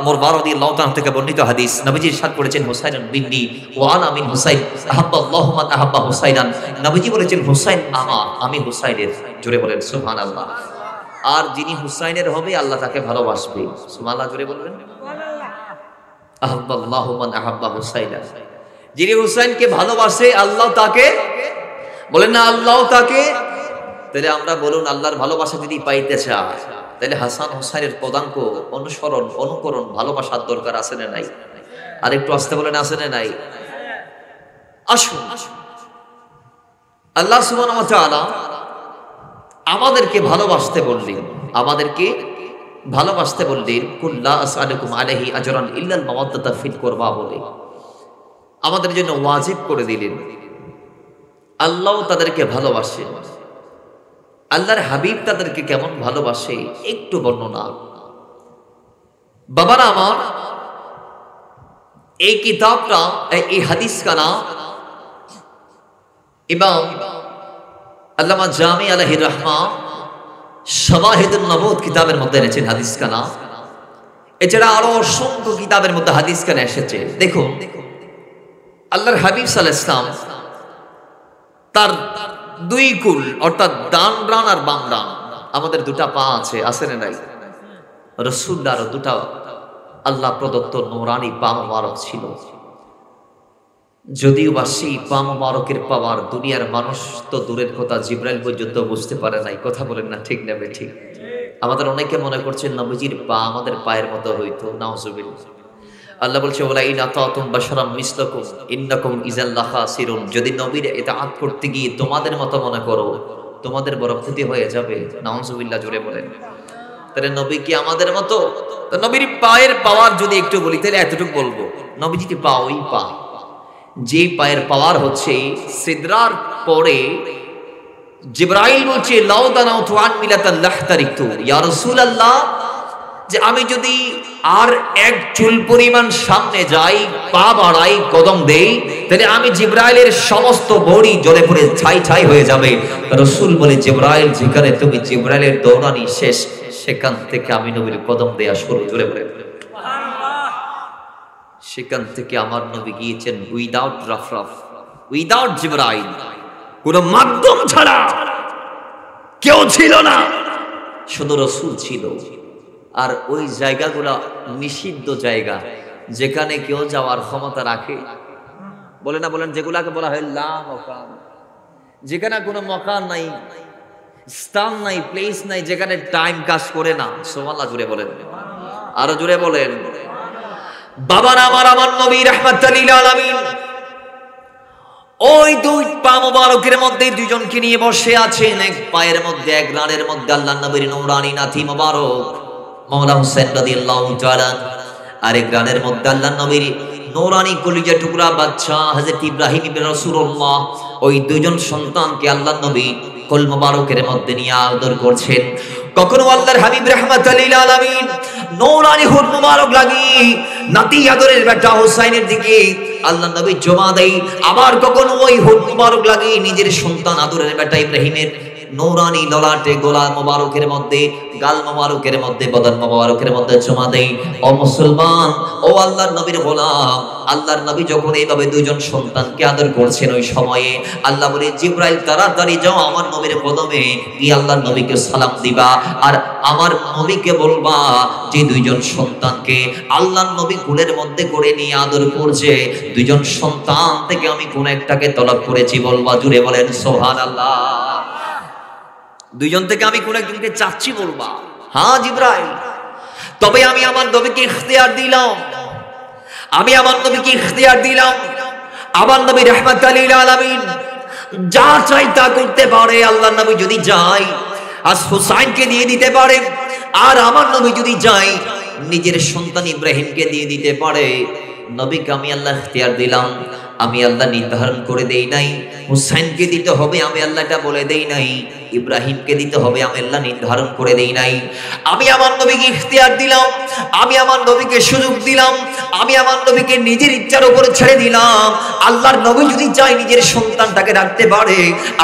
মুরবার রাদিয়াল্লাহু তাআলা থেকে বর্ণিত হাদিস। নবীজি ইরশাদ করেছেন হুসাইন বিননি ওয়া আনা মিন হুসাইন আহাব্বাল্লাহু মান আহাব্বা হুসাইনান। নবীজি বলেছেন হুসাইন আমার, আমি হুসাইনের। জোরে বলেন সুবহানাল্লাহ। আর যিনি হুসাইনের হবে আল্লাহ তাকে ভালোবাসবে। সুবহানাল্লাহ, জোরে বলবেন আহাব্বাল্লাহু মান আহাব্বা হুসাইনা। যিনি হুসাইনকে ভালোবাসে আল্লাহ তাকে, বলেন না আল্লাহ তাকে। তাহলে আমরা বলুন আল্লাহর ভালোবাসা যদি পাইতে চাই তাহলে হাসান হোসেনের পদাঙ্ক অনুসরণ অনুকরণ ভালোবাসার দরকার আছে না নাই? আর একটু আসতে বলেন আছে না নাই? আসুন আল্লাহ সুবহানাহু ওয়া তাআলা আমাদেরকে ভালোবাসতে বললেন কুল্লা আসআলুকুম আলাইহি আজরান ইল্লাল মাওয়াদ্দাতা ফিল কুরবা বলে আমাদের জন্য ওয়াজিব করে দিলেন। আল্লাহ তাদেরকে ভালোবাসে, আল্লাহর হাবিব তাদেরকে কেমন ভালোবাসে একটু বর্ণনা। বাবারা আমার, এই কিতাবটা এই হাদিস কানা এবং আল্লামা জামি আলাইহির রাহমা শাওয়াহিদুন নবুওয়াত কিতাবের মধ্যে এনেছেন হাদিস কানা। এছাড়া আরো অসংখ্য কিতাবের মধ্যে হাদিস কানা এসেছে। দেখুন আল্লাহর হাবিব সাল্লাল্লাহু আলাইহি ওয়াসাল্লাম তার দুই কুল অর্থাৎ ডান ডান আর বাম ডান, আমাদের দুটা পা আছে না নাই? রাসূলুল্লাহর দুটা আল্লাহ প্রদত্ত নূরানি পা মোবারক ছিল। যদিও বা সেই পা মোবারকের পাওয়ার দুনিয়ার মানুষ তো দূরের কথা, জিবরাইল পর্যন্ত বুঝতে পারে নাই। কথা বলেন না ঠিক নেবে ঠিক? আমাদের অনেকে মনে করছেন নবীজির পা আমাদের পায়ের মতো হইতো। নাউজুবিল্লাহ। আল্লাহ বলছে ওয়ালা ইন আতাতুম বাশারাম মিসলাকুম ইন্নাকুম ইযাল লাখাসিরুন। যদি নবীর ইতাআত করতে গিয়ে তোমাদের মতো মনে করো তোমাদের বড় ক্ষতি হয়ে যাবে। নাউজুবিল্লাহ, জোরে বলেন। তাহলে নবী কি আমাদের মতো? তো নবীর পায়ের পাওয়ার যদি একটু বলি তাহলে এতটুকু বলবো, নবীজি পা ওই পা যে পায়ের পাওয়ার হচ্ছে সিদরার পরে জিবরাইল বলছে লাউদানাউতু আন মিলাতাল লাহতারিকতু ইয়া রাসূলুল্লাহ, যে আমি যদি আর এক চুল পরিমাণ সামনে যাই, পা বাড়াই, কদম দেই, তাহলে আমি জিবরাইলের সমস্ত বডি জ্বলে পড়ে ছাই ছাই হয়ে যাবে। রাসূল বলে জিবরাইল যেখানে তুমি জিবরাইলের দৌড়ানি শেষ, সেখান থেকে আমি নবীর কদম দেয়া শুরু। জোরে বলে সেখান থেকে আমার নবী গিয়েছেন উইদাউট রাফরাফ, উইদাউট জিবরাইল, কোন মাধ্যম ছাড়া। কেউ ছিল না, শুধু রাসূল ছিল। আর ওই জায়গাগুলো নিষিদ্ধ জায়গা, যেখানে কেউ যাওয়ার ক্ষমতা রাখে। বলে না বলেন, যেগুলাকে বলা হয় লা মাকান, যেখানে কোনো মকান নাই, স্থান নাই, প্লেস নাই, যেখানে টাইম কাজ করে না। সুবহানাল্লাহ, জুড়ে বলেন, আরো জুড়ে বলেন। বাবার আমার নবী রাহমাতুল লিল আলামিন ওই দুই পা মোবারকের মধ্যে দুইজনকে নিয়ে বসে আছেন। এক পায়ের মধ্যে এক রানের মধ্যে আল্লাহর নবীর নূরানি নাতি মোবারক মাওলানা হোসেন রাদিয়াল্লাহু তাআলা, আরেক রানের মধ্যে আল্লাহর নবীর নূরানি কলিজা টুকরা বাচ্চা হযরত ইব্রাহিম ইবনে রাসূলুল্লাহ। ওই দুইজন সন্তানকে আল্লাহর নবী কোল মোবারকের মধ্যে নিয়ে আদর করছেন। কখনো আল্লাহর হাবিব রাহমাতুল লিল আলামিন নূরানি হুর মোবারক লাগিয়ে নাতি আদরের বেটা হোসাইনের দিকে আল্লাহর নবী জমা দেয়। আবার কখনো ওই হুর মোবারক লাগিয়ে নিজের সন্তান আদরের বেটা ইব্রাহিমের নূরানি ললাটে গোলা মোবারকের মধ্যে, গাল মোবারকের মধ্যে, বদন মোবারকের মধ্যে জমা দেয়। ও মুসলমান, ও আল্লাহর নবীর গোলাম, আল্লাহর নবী যখন এইভাবে দুইজন সন্তানকে আদর করছেন, ওই সময়ে আল্লাহ বলে, জিবরাইল তাড়াতাড়ি যাও আমার নবীর কদমে গিয়ে আল্লাহর নবীকে সালাম দিবা, আর আমার নবীকে বলবা যে দুইজন সন্তানকে আল্লাহর নবী কোলের মধ্যে করে নিয়ে আদর করছে, দুইজন সন্তান থেকে আমি কোন একটাকে তলব করেছি, বলবা। জুড়ে বলেন সুবহানাল্লাহ। দুইজন থেকে আমি কোন একজনকে চাচ্ছি, বলবা। হ্যাঁ জিবরাইল, তবে আমি আমার নবীকে ইখতিয়ার দিলাম, আমি আমার নবীকে ইখতিয়ার দিলাম। আমার নবী রাহমাতুল লিল আলামিন যা চাই তা করতে পারে। আল্লাহর নবী যদি যায় আজ হুসাইনকে দিয়ে দিতে পারে, আর আমার নবী যদি যায় নিজের সন্তান ইব্রাহিমকে দিয়ে দিতে পারে। নবীকে আমি আল্লাহ ইখতিয়ার দিলাম, আমি আল্লাহ নির্ধারণ করে দেই নাই হুসাইনকে দিতে হবে, আমি আল্লাহটা বলে দেই নাই। ইব্রাহিমকে দিতে হবে, আমি আল্লাহ নির্ধারণ করে দেই নাই। আমি আমার নবীকে ইখতিয়ার দিলাম, আমি আমার নবীকে সুযোগ দিলাম, আমি আমার নবীকে নিজের ইচ্ছার উপরে ছেড়ে দিলাম। আল্লাহর নবী যদি চায় নিজের সন্তানটাকে রাখতে পারে,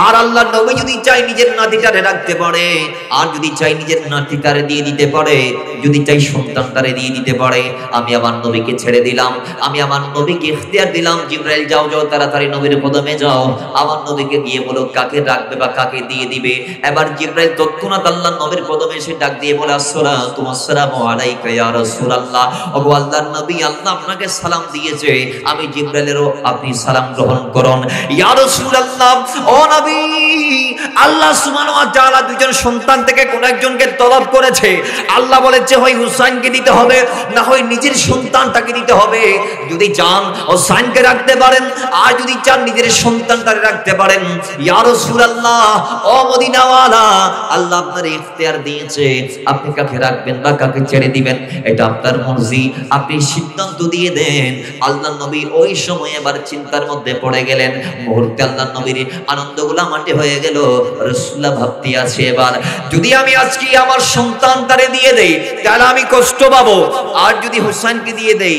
আর আল্লাহর নবী যদি চায় নিজের নাতিটারে রাখতে পারে, আর যদি চাই নিজের নাতিটারে দিয়ে দিতে পারে, যদি চাই সন্তানটারে দিয়ে দিতে পারে, আমি আমার নবীকে ছেড়ে দিলাম, আমি আমার নবীকে ইখতিয়ার দিলাম। জিবরাইল যাও যাও, তাড়াতাড়ি নবীর কদমে যাও, আমার নবীকে গিয়ে বলো কাকে রাখবে বা কাকে দিয়ে দিবে। এবার জিবরাইল তৎক্ষণাৎ আল্লাহর নবীর কদমে এসে ডাক দিয়ে বলে, আসসালাতু ওয়াসসালামু আলাইকা ইয়া রাসূলুল্লাহ। ওগো আল্লাহর নবী, আল্লাহ আপনাকে সালাম দিয়েছে, আমি জিবরাইলেরও আপনি সালাম গ্রহণ করুন। ইয়া রাসূলুল্লাহ, ও নবী, আল্লাহ সুবহানাহু ওয়া তাআলা দুইজন সন্তান থেকে কোন একজনকে তলব করেছে। আল্লাহ বলেছে হয় হুসাইনকে দিতে হবে, না হয় নিজের সন্তানটাকে দিতে হবে। যদি চান হুসাইনকে রাখতে পারেন, আর যদি চান নিজের সন্তানটাকে রাখতে পারেন। ইয়া রাসূলুল্লাহ, ও মদিনাওয়ালা, আল্লাহ আপনার ইখতিয়ার দিয়েছে, আপনি কাকে রাখবেন বা কাকে ছেড়ে দিবেন এটা আপনার মর্জি, আপনি সিদ্ধান্ত দিয়ে দেন। আল্লাহর নবী ওই সময় এবার চিন্তার মধ্যে পড়ে গেলেন। মুহূর্তে আল্লাহর নবীর আনন্দগুলা মাটি হয়ে গেল। রাসূলুল্লাহ ভাবতে আছে, এবার যদি আমি আজকে আমার সন্তানটারে দিয়ে দেই তাহলে আমি কষ্ট পাবো, আর যদি হুসাইনকে দিয়ে দেই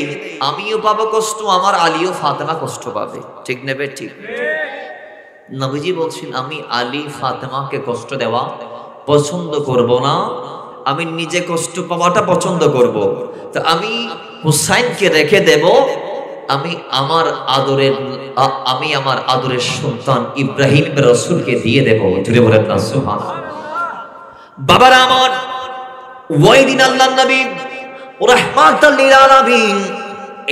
আমিও পাবো কষ্ট, আমার আলীও ফাতেমা কষ্ট পাবে। ঠিক নেবে? ঠিক। নবীজি বলছেন, আমি আলী ফাতেমাকে কষ্ট দেওয়া পছন্দ করব না, আমি নিজে কষ্ট পাওয়াটা পছন্দ করব। তো আমি হুসাইনকে রেখে দেব, আমি আমার আদরের সন্তান ইব্রাহিম রাসূলকে দিয়ে দেব। জুড়ে বলেন না সুবহানাল্লাহ। বাবারা আমার, ওই দিন আল্লাহর নবী রাহমাতুল লিল আলামিন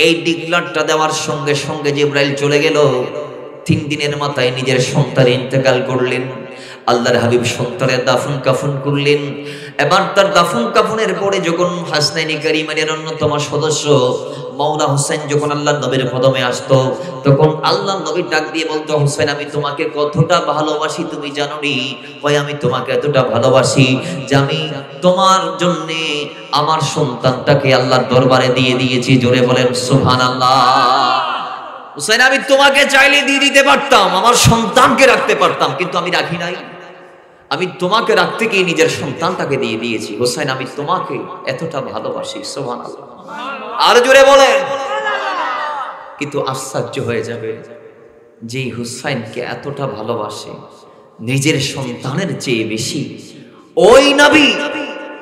এই ডিক্লারটা দেওয়ার সঙ্গে সঙ্গে জিবরাইল চলে গেল। 3 দিনের মাথায় নিজের সন্তান ইন্তেকাল করলেন। আল্লাহর হাবিব সন্তানের দাফন কাফন করলেন। এবার তার দাফন কাফনের পরে যখন হাসনাইনি কারিমানের অন্যতম সদস্য মাওলানা হোসেন যখন আল্লাহর নবীর কদমে আসতো, তখন আল্লাহর নবী ডাক দিয়ে বলতো, হোসেন আমি তোমাকে কতটা ভালোবাসি তুমি জানো নি? ওই আমি তোমাকে এতটা ভালোবাসি যে আমি তোমার জন্য আমার সন্তানটাকে আল্লাহর দরবারে দিয়ে দিয়েছি। জোরে বলেন সুবহানাল্লাহ। হোসেন আমি তোমাকে চাইলে দিয়ে দিতে পারতাম, আমার সন্তানকে রাখতে পারতাম, কিন্তু আমি রাখি নাই। আমি তোমাকে রাখতে গিয়ে নিজের সন্তানটাকে দিয়ে দিয়েছি। হোসেন আমি তোমাকে এতটা ভালোবাসি। সুবহানাল্লাহ। আর জোরে বলেন। কিন্তু আশ্চর্য হয়ে যাবে, যে হুসাইনকে এতটা ভালোবাসে নিজের সন্তানের চেয়ে বেশি, ওই নবী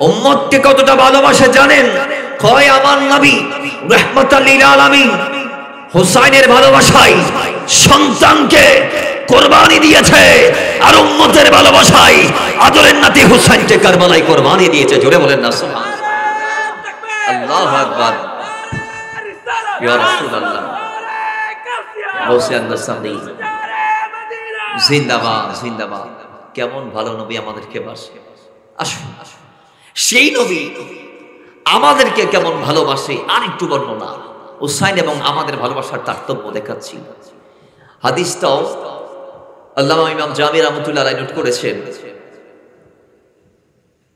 উম্মতকে কতটা ভালোবাসে জানেন? কয় আমার নবী রাহমাতুল লিল আলামিন হুসাইনের ভালোবাসায় সন্তানকে কোরবানি দিয়েছে, আর উম্মতের ভালোবাসায় আদরের নাতি হুসাইনকে কারবালায় কোরবানি দিয়েছে। জোরে বলেন না সুবহানাল্লাহ। আল্লাহু আকবার। ইয়া রাসূলুল্লাহ, জিন্দাবাদ জিন্দাবাদ। কেমন ভালো নবী আমাদেরকে বাসে। আসুন, সেই নবী আমাদেরকে কেমন ভালোবাসে আর একটু বর্ণনা। হুসাইন এবং আমাদের ভালোবাসার তারতম্য দেখাচ্ছি। হাদিসটাও আল্লামা ইমাম জামি রাহমাতুল্লাহ আলাইহি নোট করেছেন।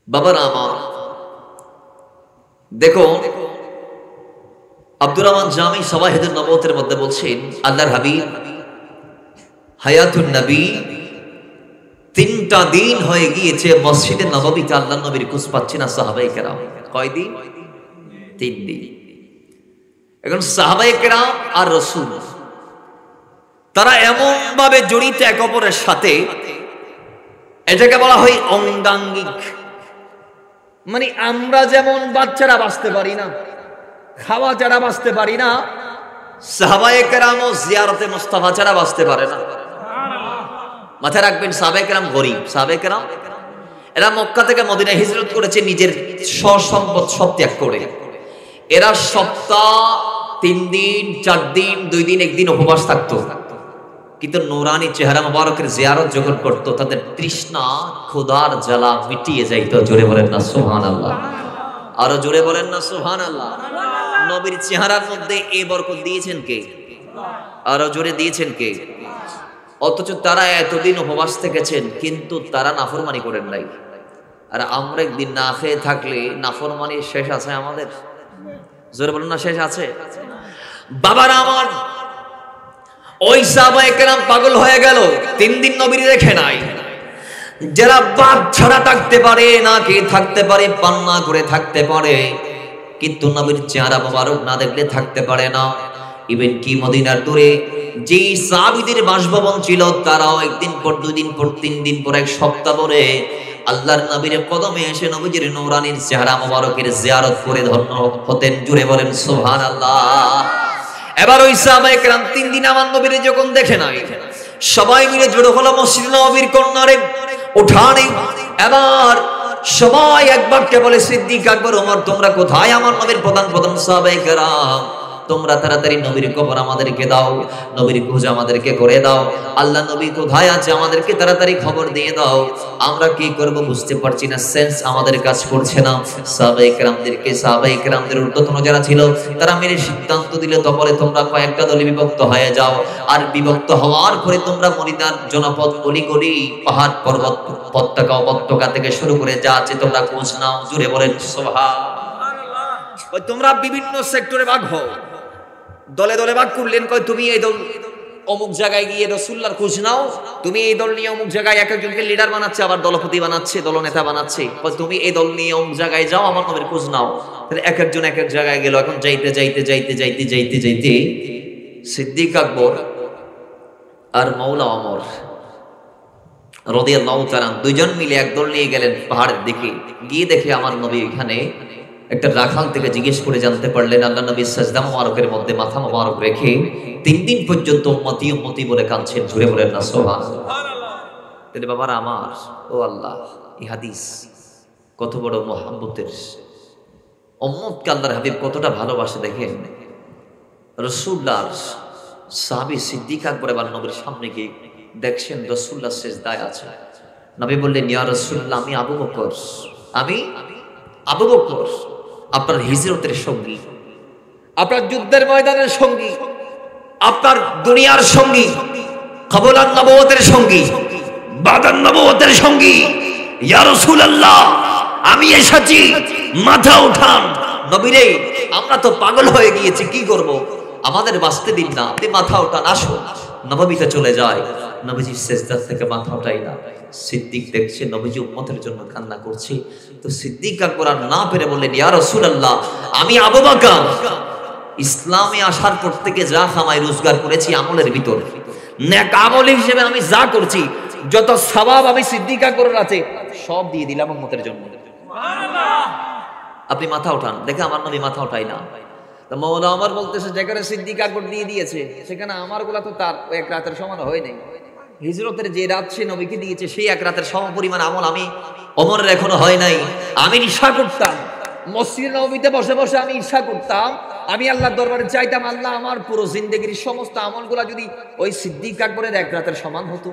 বাবার আমার দেখো, আব্দুর রহমান জামি শাওয়াহিদুন নবুওয়াতের মধ্যে বলছেন, আল্লাহর হাবিব হায়াতুন নবী 3টা দিন হয়ে গিয়েছে মসজিদে নববীতে আল্লাহর নবীর খোঁজ পাচ্ছে না সাহাবায়ে কেরাম। কয় দিন? 3 দিন। এখন সাহাবায়ে কেরাম আর রাসূল তারা এমন ভাবে জড়িত এক অপরের সাথে, এটাকে বলা হয় অঙ্গাঙ্গিক। মানে আমরা যেমন বাচ্চারা বাঁচতে পারি না, খাওয়া ছাড়া বাঁচতে পারি না, সাহাবায়ে কেরামও জিয়ারতে মুস্তাফা ছাড়া বাঁচতে পারে না। মাথায় রাখবেন, সাহাবায়ে কেরাম গরীব। সাহাবায়ে কেরাম এরা মক্কা থেকে মদিনায় হিজরত করেছে নিজের সম্পদ সব ত্যাগ করে। এরা সপ্তাহ 3 দিন 4 দিন 2 দিন 1 দিন উপবাস থাকতো, কিন্তু নূরানী চেহারা মুবারকের জিয়ারত যখন করতো তাদের তৃষ্ণা ক্ষুধার জ্বালা মিটিয়ে যাইত। জোরে বলেন না সুবহানাল্লাহ, আরো জোরে বলেন না সুবহানাল্লাহ। নবীর চেহারার মধ্যে এই বরকত দিয়েছেন কে? আরো জোরে দিয়েছেন কে? অথচ তারা এতদিন উপবাস থেকেছেন, কিন্তু তারা নাফরমানি করেন নাই। আর আমরা একদিন না খেয়ে থাকলে নাফরমানির শেষ আছে আমাদের? জোরে বলেন না, শেষ আছে? বাবারা আমার, ওই সাহাবায়ে কেরাম পাগল হয়ে গেল, 3 দিন নবীর দেখে নাই। যারা বাদ ছাড়া থাকতে পারে, না খেয়ে থাকতে পারে, পান্না করে থাকতে পারে, কিন্তু নবীর চেহারা মোবারক না দেখলে থাকতে পারে না। ইভেন কি মদিনার দূরে যে সাহাবীদের বাসভবন ছিল, তারাও 1 দিন পর 2 দিন পর 3 দিন পর 1 সপ্তাহ পরে আল্লাহর নবীর কদমে এসে নবীজির নূরানীর চেহারা মোবারকের জিয়ারত করে ধন্য হতেন। জুড়ে বলেন সুবহানাল্লাহ। এবার ওই সাহাবায়ে কেরাম 3 দিন আমার নবীরে যখন দেখে নাই, সবাই মিলে জড়ো হলো মসজিদ নববীর কর্নারে উঠানে। এবার সবাই এক বাক্যে বলে, সিদ্দিক, আকবর, ওমর, তোমরা কোথায়? আমার নবীর প্রধান সাহাবায়ে কেরাম, তোমরা তাড়াতাড়ি নবীর খবর আমাদেরকে দাও, নবীর খোঁজ আমাদেরকে করে দাও। আল্লাহ নবী কোথায় আছে আমাদেরকে তাড়াতাড়ি খবর দিয়ে দাও। আমরা কি করব বুঝতে পারছি না, সেন্স আমাদের কাজ করছে না। সাহাবায়ে কেরামদের ঊর্ধ্বতন যারা ছিল তারা মিলে সিদ্ধান্ত দিলে, তবে তোমরা কয়েকটা দলে বিভক্ত হয়ে যাও, আর বিভক্ত হওয়ার পরে তোমরা মদিনার জনপদ অলিগলি পাহাড় পর্বত উপত্যকা থেকে শুরু করে যা আছে তোমরা খোঁজ নাও। জুড়ে বলেন সুবহানাল্লাহ। তোমরা বিভিন্ন সেক্টরে ভাগ হও, দলে দলে ভাগ করলেন। কয় তুমি এই দল অমুক জায়গায় গিয়ে রাসূলুল্লাহর খোঁজ নাও, তুমি এই দল নিয়ে অমুক জায়গায়, এক একজনকে লিডার বানাচ্ছে, আবার দলপতি বানাচ্ছে, দলনেতা বানাচ্ছে। কয় তুমি এই দল নিয়ে অমুক জায়গায় যাও, আমার নবীর খোঁজ নাও। তাহলে এক একজন এক এক জায়গায় গেল। এখন যাইতে যাইতে যাইতে যাইতে যাইতে যাইতে সিদ্দিক আকবর আর মাওলা ওমর রাদিয়াল্লাহু তাআলা 2 জন মিলে এক দল নিয়ে গেলেন পাহাড়ের দিকে। গিয়ে দেখে আমার নবী এখানে একটা রাখাল থেকে জিজ্ঞেস করে জানতে পারলেন, আল্লাহ নবী সাজদা মোবারকের মধ্যে মাথা মোবারক রেখে 3 দিন পর্যন্ত উম্মতি উম্মতি বলে কাঁদছেন। জুড়ে বলেন না সুবহানাল্লাহ। তাহলে বাবারা আমার, ও আল্লাহ, এই হাদিস কত বড় মহব্বতের। উম্মতকে আল্লাহর হাবিব কতটা ভালোবাসে দেখেন। রাসূলুল্লাহর সাহাবী সিদ্দিক আকবর এবার নবীর সামনে গিয়ে দেখছেন রাসূলুল্লাহ সিজদায় আছে। নবী বললেন, ইয়া রাসূলুল্লাহ, আমি আবু বকর, আপনার হিজরতের সঙ্গী, আপনার যুদ্ধের ময়দানের সঙ্গী, আপনার দুনিয়ার সঙ্গী, কবলান নবুয়তের সঙ্গী, বাদান নবুয়তের সঙ্গী। ইয়া রাসূলুল্লাহ, আমি এসেছি, মাথা উঠান। নবী রে, আমরা তো পাগল হয়ে গিয়েছি, কি করব? আমাদের বাঁচতে দিন না, আপনি মাথা উঠান, আসুন। নববীতে চলে যায়। নবীজি সিজদা থেকে মাথা উঠাই না। সিদ্দিক দেখছে নবীজি উম্মতের জন্য কান্না করছে, তো সিদ্দিক আকবর আর না পেরে বললেন, ইয়া রাসূলুল্লাহ, আমি আবু বকর ইসলামে আসার পর থেকে যা কামাই রোজগার করেছি আমলের ভিতর, নেক আমল হিসেবে আমি যা করছি, যত সওয়াব আমি সিদ্দিক আকবরের আছে সব দিয়ে দিলাম উম্মতের জন্য। সুবহানাল্লাহ। আপনি মাথা উঠান। দেখে আমার নবী মাথা উঠাই না। তো মাওলানা ওমর বলতেছে, যেখানে সিদ্দিক আকবর দিয়ে দিয়েছে, সেখানে আমার গুলা তো তার এক রাতের সমান হয় নাই। হিজরতের যে রাত সে নবীকে দিয়েছে, সেই এক রাতের সমপরিমাণ আমল আমি ওমরের এখনো হয় নাই। আমি ঈর্ষা করতাম, মসজিদ নববীতে বসে বসে আমি ঈর্ষা করতাম। আমি আল্লাহর দরবারে চাইতাম, আল্লাহ, আমার পুরো জিন্দেগির সমস্ত আমলগুলা যদি ওই সিদ্দিক আকবরের এক রাতের সমান হতো।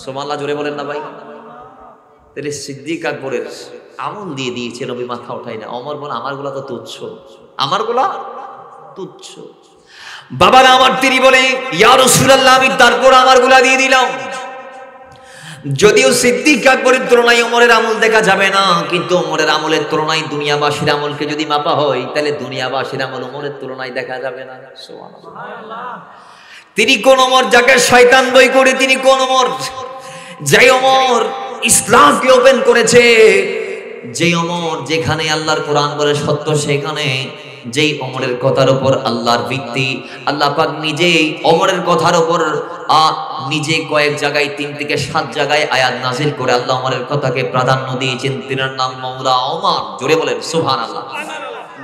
সুবহানাল্লাহ, জোরে বলেন না ভাই। তাহলে সিদ্দিক আকবরের আমল দিয়ে দিয়েছে, নবী মাথা উঠাই না। ওমর বলে, আমারগুলা তো তুচ্ছ, আমারগুলা তুচ্ছ। বাবার আমার তিনি বলে ইয়া রাসূলুল্লাহ আমি তারপর আমারগুলা দিয়ে দিলাম। যদিও সিদ্দিক আকবরের তুলনায় ওমরের আমল দেখা যাবে না, কিন্তু ওমরের আমলের তুলনায় দুনিয়াবাসীর আমলকে যদি মাপা হয় তাহলে দুনিয়াবাসীর আমল ওমরের তুলনায় দেখা যাবে না। সুবহানাল্লাহ। তিনি কোন ওমর যাকে শয়তান বই করে, তিনি কোন ওমর যে ওমর ইসলামকে ওপেন করেছে, যে ওমর যেখানে আল্লাহর কোরআন বলে সত্য সেখানে, যেই ওমরের কথার উপর আল্লাহর ভিত্তি, আল্লাহ পাক নিজেই ওমরের কথার উপর নিজে কয়েক জায়গায় 3 থেকে 7 জায়গায় আয়াত নাযিল করে আল্লাহ ওমরের কথাকে প্রাধান্য দিয়েছেন। তিনার নাম মাওলা ওমর। জোরে বলেন সুবহানাল্লাহ।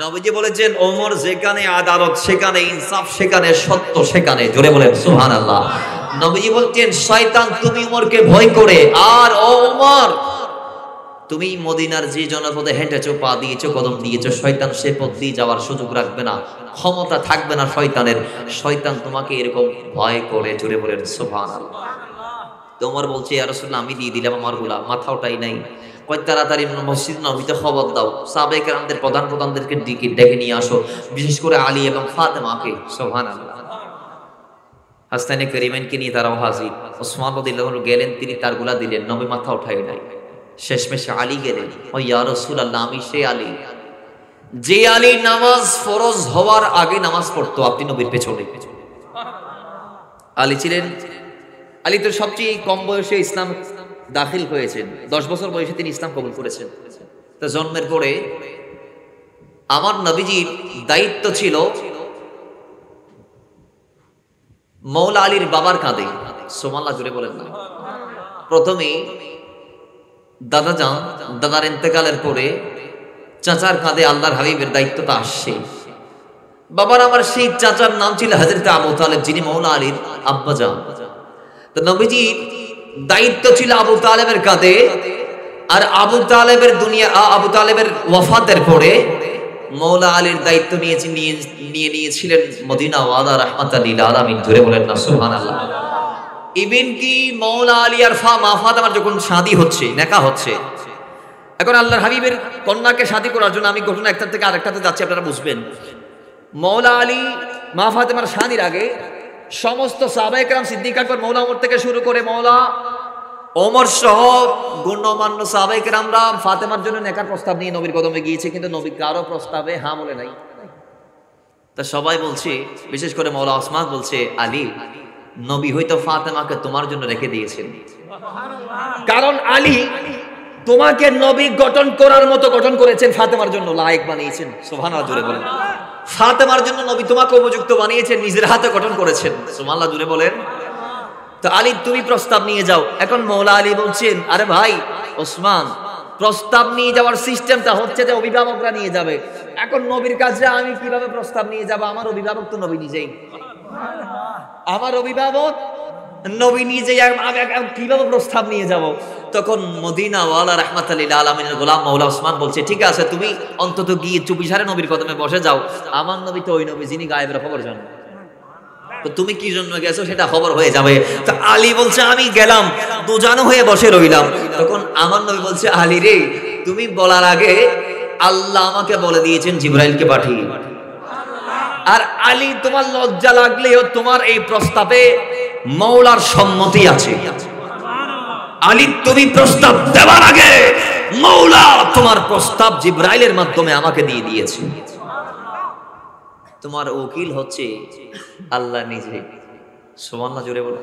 নবীজি বলেছেন ওমর যেখানে আদালত সেখানে ইনসাফ, সেখানে সত্য সেখানে। জোরে বলেন সুবহানাল্লাহ। নবীজি বলতেন শয়তান তুমি ওমরকে ভয় করে, আর ও ওমর তুমি মদিনার যে জনপদে হেঁটেছো, পা দিয়েছো, কদম দিয়েছো, শয়তান সে পথ দিয়ে যাওয়ার সুযোগ রাখবে না, ক্ষমতা থাকবে না শয়তানের। শয়তান তোমাকে এরকম ভয় করে। জোরে বলেন সুবহানাল্লাহ। তোমার বলছে ইয়া রাসূলুল্লাহ আমি দিয়ে দিলাম আমারগুলা, মাথা ওঠাই নাই। কয় তাড়াতাড়ি মসজিদ নববীতে খবর দাও, সাহাবায়ে কেরামদের প্রধানদেরকে ডেকে নিয়ে আসো, বিশেষ করে আলী এবং ফাতেমাকে। সুবহানাল্লাহ। হাসানে কারিমাইনকে নিয়ে তারাও হাজির। ওসমান রাদিয়াল্লাহু আনহু গেলেন, তিনি তারগুলা দিলেন, নবী মাথা উঠাই নাই। শেষমেশে আলী গেলেন, ও ইয়া রাসূলুল্লাহ আমি সেই আলী যে আলী নামাজ ফরজ হওয়ার আগে নামাজ পড়তো আপনি নবীর পেছনে। আলী ছিলেন, আলী তো সবচেয়ে কম বয়সে ইসলাম দাখিল হয়েছেন, 10 বছর বয়সে তিনি ইসলাম কবুল করেছেন। তো জন্মের পরে আমার নবীজির দায়িত্ব ছিল মৌলা আলীর বাবার কাঁধে। সুবহানাল্লাহ, জুড়ে বলেন না। প্রথমে দাদা যান, দাদার ইন্তেকালের পরে চাচার কাঁধে আল্লাহর হাবিবের দায়িত্বটা আসছে। বাবার আমার সেই চাচার নাম ছিল হযরত আবু তালেব, যিনি মৌলা আলীর আব্বা যান। তো নবীজির দায়িত্ব ছিল আবু তালেবের কাঁধে। আর আবু তালেবের ওয়াফাতের পরে মৌলা আলীর দায়িত্ব নিয়েছিলেন মদিনা ওয়ালা রাহমাতাল লিল আলামিন। জোরে বলেন না সুবহানাল্লাহ। ইভেন কি মৌলা আলী আর মা ফাতেমার যখন শাদী হচ্ছে, নেকাহ হচ্ছে, এখন আল্লাহর হাবিবের কন্যাকে শাদী করার জন্য আমি ঘটনা একটা থেকে আরেকটাতে যাচ্ছি, আপনারা বুঝবেন। মৌলা আলী মা ফাতেমার শাদীর আগে সমস্ত সাহাবায়ে কেরাম, সিদ্দিক আকবর, মৌলা ওমর থেকে শুরু করে মৌলা ওমর সহ গণ্যমান্য সাহাবায়ে কেরামরা ফাতেমার জন্য নেকার প্রস্তাব নিয়ে নবীর কদমে গিয়েছে, কিন্তু নবী কারো প্রস্তাবে হ্যাঁ বলে নাই। তা সবাই বলছে, বিশেষ করে মৌলা ওসমান বলছে, আলী নবী হয়তো ফাতেমাকে তোমার জন্য রেখে দিয়েছেন, কারণ আলী তোমাকে নবী গঠন করার মতো গঠন করেছেন, ফাতেমার জন্য লায়েক বানিয়েছেন। সুবহানাল্লাহ, জোরে বলেন। ফাতেমার জন্য নবী তোমাকে উপযুক্ত বানিয়েছেন, নিজের হাতে গঠন করেছেন। সুবহানাল্লাহ, জোরে বলেন। তো আলী তুমি প্রস্তাব নিয়ে যাও। এখন মৌলা আলী বলছেন, আরে ভাই ওসমান, প্রস্তাব নিয়ে যাওয়ার সিস্টেমটা হচ্ছে যে অভিভাবকরা নিয়ে যাবে। এখন নবীর কাছে আমি কিভাবে প্রস্তাব নিয়ে যাব? আমার অভিভাবক তো নবী নিজেই, আমার অভিভাবক নবী নিজেই, আমি কিভাবে প্রস্তাব নিয়ে যাব? তখন মদিনা ওয়ালা রাহমাতাল লিল আলামিনের গোলাম মৌলা ওসমান বলছে, ঠিক আছে তুমি অন্তত গিয়ে চুপিসারে নবীর কদমে বসে যাও। আমার নবী তো ওই নবী যিনি গায়েবের খবর জানেন, তো তুমি কি জন্য গেছো সেটা খবর হয়ে যাবে। তো আলী বলছে আমি গেলাম, দুজানো হয়ে বসে রইলাম। তখন আমার নবী বলছে, আলী রে তুমি বলার আগে আল্লাহ আমাকে বলে দিয়েছেন জিবরাইলকে পাঠিয়ে। আর আলী তোমার লজ্জা লাগলেও তোমার এই প্রস্তাবে মৌলার সম্মতি আছে। আলী তুমি প্রস্তাব দেওয়ার আগে মৌলা তোমার প্রস্তাব জিবরাইলের মাধ্যমে আমাকে দিয়ে দিয়েছে। তোমার উকিল হচ্ছে আল্লাহ নিজে। সুবহানাল্লাহ, জোরে বলো।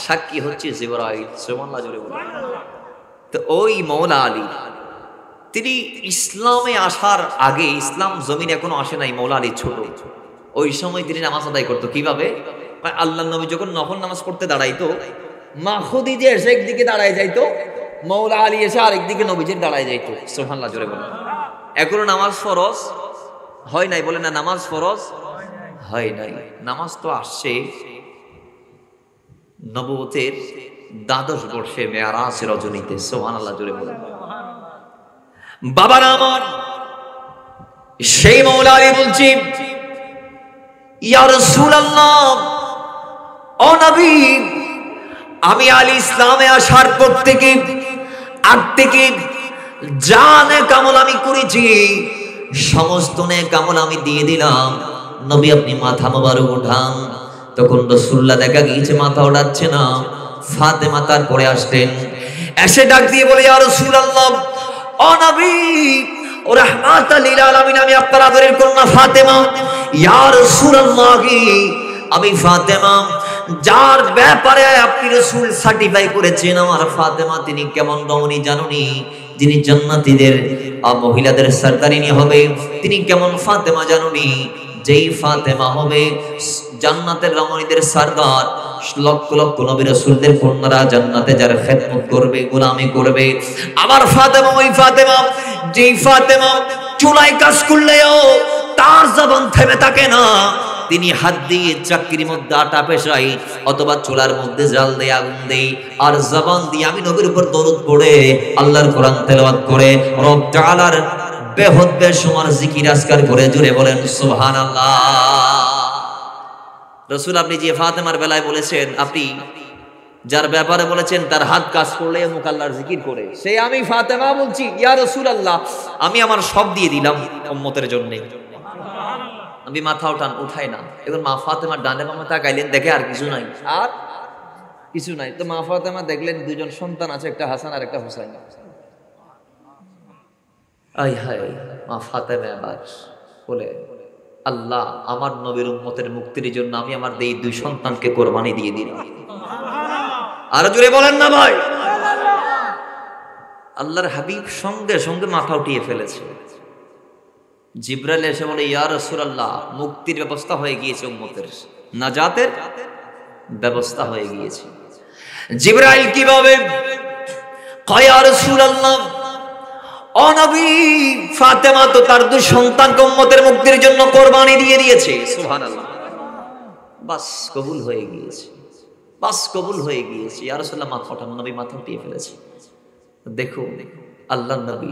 সাক্ষী হচ্ছে জিবরাইল। সুবহানাল্লাহ, জোরে বলো। তো ওই মৌলা আলী তিনি ইসলামে আসার আগে, ইসলাম জমিন এখনো আসে নাই, মৌলা আলী ছোট, ওই সময় তিনি নামাজ আদায় করতো কিভাবে? আল্লাহ নবী যখন নফল নামাজ পড়তে দাঁড়াইতো, মা খুদিজা এসে একদিকে দাঁড়ায় যাইতো, মৌলা আলী এসে আরেকদিকে নবীজির দাঁড়ায় যাইতো। সুবহানাল্লাহ, জোরে বলো। এখনো নামাজ ফরজ হয় নাই, বলে না নামাজ ফরজ হয় নাই। নামাজ তো আসছে নবুয়তের 12 বর্ষে মেরাজ রজনীতে। সুবহানাল্লাহ, জোরে বলেন। বাবার আমার সেই মৌলা আলী বলছি, ইয়া রাসূলুল্লাহ, ও নবী, আমি আলী ইসলামে আসার পর থেকে আগ থেকে যা নেক আমল আমি করেছি সমস্ত নেক আমল আমি দিয়ে দিলাম। নবী আপনি মাথা মোবারক উঠান। তখন রাসূলুল্লাহ দেখা গিয়েছে মাথা ওঠাচ্ছে না। ফাতেমা তারপরে আসলেন, এসে ডাক দিয়ে বলে, ইয়া রাসূলুল্লাহ, ও নবী ও রাহমাতাল লিল আলামিন, আমি আপনার আদরের কন্যা ফাতেমা। ইয়া রাসূলুল্লাহ, আমি ফাতেমা, যার ব্যাপারে আপনি রাসূল সার্টিফাই করেছেন আমার ফাতেমা তিনি কেমন রমণী জানুনি, যিনি জান্নাতীদের মহিলাদের সরদারিনী হবে, তিনি কেমন ফাতেমা জানুনি, যেই ফাতেমা হবে জান্নাতের রমণীদের সরদার, লক্ষ লক্ষ নবী রাসূলদের কন্যারা জান্নাতে যারা খেদমত করবে, গোলামি করবে। আমার ফাতেমা ওই ফাতেমা, যেই ফাতেমা চুলায় কাজ করলেও তার জবান থেমে থাকে না। তিনি হাত দিয়ে চাকরির মধ্যে আটা পেশাই অথবা চুলার মধ্যে জাল দিয়ে আগুন দেই, আর জবান দিয়ে আমি নবীর উপর দরুদ পড়ে আল্লাহর কোরআন তেলাওয়াত করে রব তাআলার বেহুদ বেশুমার জিকির আজকার করে জুড়ে বলেন সুবহানাল্লাহ। রাসূল আপনি যে ফাতেমার বেলায় বলেছেন, আপনি যার ব্যাপারে বলেছেন তার হাত কাজ করলে মুখ আল্লাহর জিকির করে, সেই আমি ফাতেমা বলছি, ইয়া রাসূলুল্লাহ আমি আমার সব দিয়ে দিলাম উম্মতের জন্য। আমি মাথা উঠাই না। এখন মা ফাতেমার ডানে বামে তাকাইলেন, দেখে আর কিছু নাই, আর কিছু নাই। তো মা ফাতেমা দেখলেন দুজন সন্তান আছে, একটা হাসান আর একটা হুসাইন। আই হায়, মা ফাতেমা আবার বলে, আল্লাহ আমার নবীর উম্মতের মুক্তির জন্য আমি আমার এই দুই সন্তানকে কোরবানি দিয়ে দিলাম। আরো জোরে বলেন না ভাই। আল্লাহর হাবিব সঙ্গে সঙ্গে মাথা উঠিয়ে ফেলেছে। জিবরাইল এসে বলে, ইয়া রাসূলুল্লাহ মুক্তির ব্যবস্থা হয়ে গিয়েছে, উম্মতের নাজাতের ব্যবস্থা হয়ে গিয়েছে। জিবরাইল কিভাবে? কয় ইয়া রাসূলুল্লাহ, ও নবী ফাতেমা তো তার দুই সন্তানকে উম্মতের মুক্তির জন্য কোরবানি দিয়ে দিয়েছে। সুবহানাল্লাহ। বাস কবুল হয়ে গিয়েছে, বাস কবুল হয়ে গিয়েছে। ইয়া রাসূলুল্লাহ মাথা ওঠান, নবী মাথা উঠিয়ে ফেলেছে। দেখো আল্লাহর নবী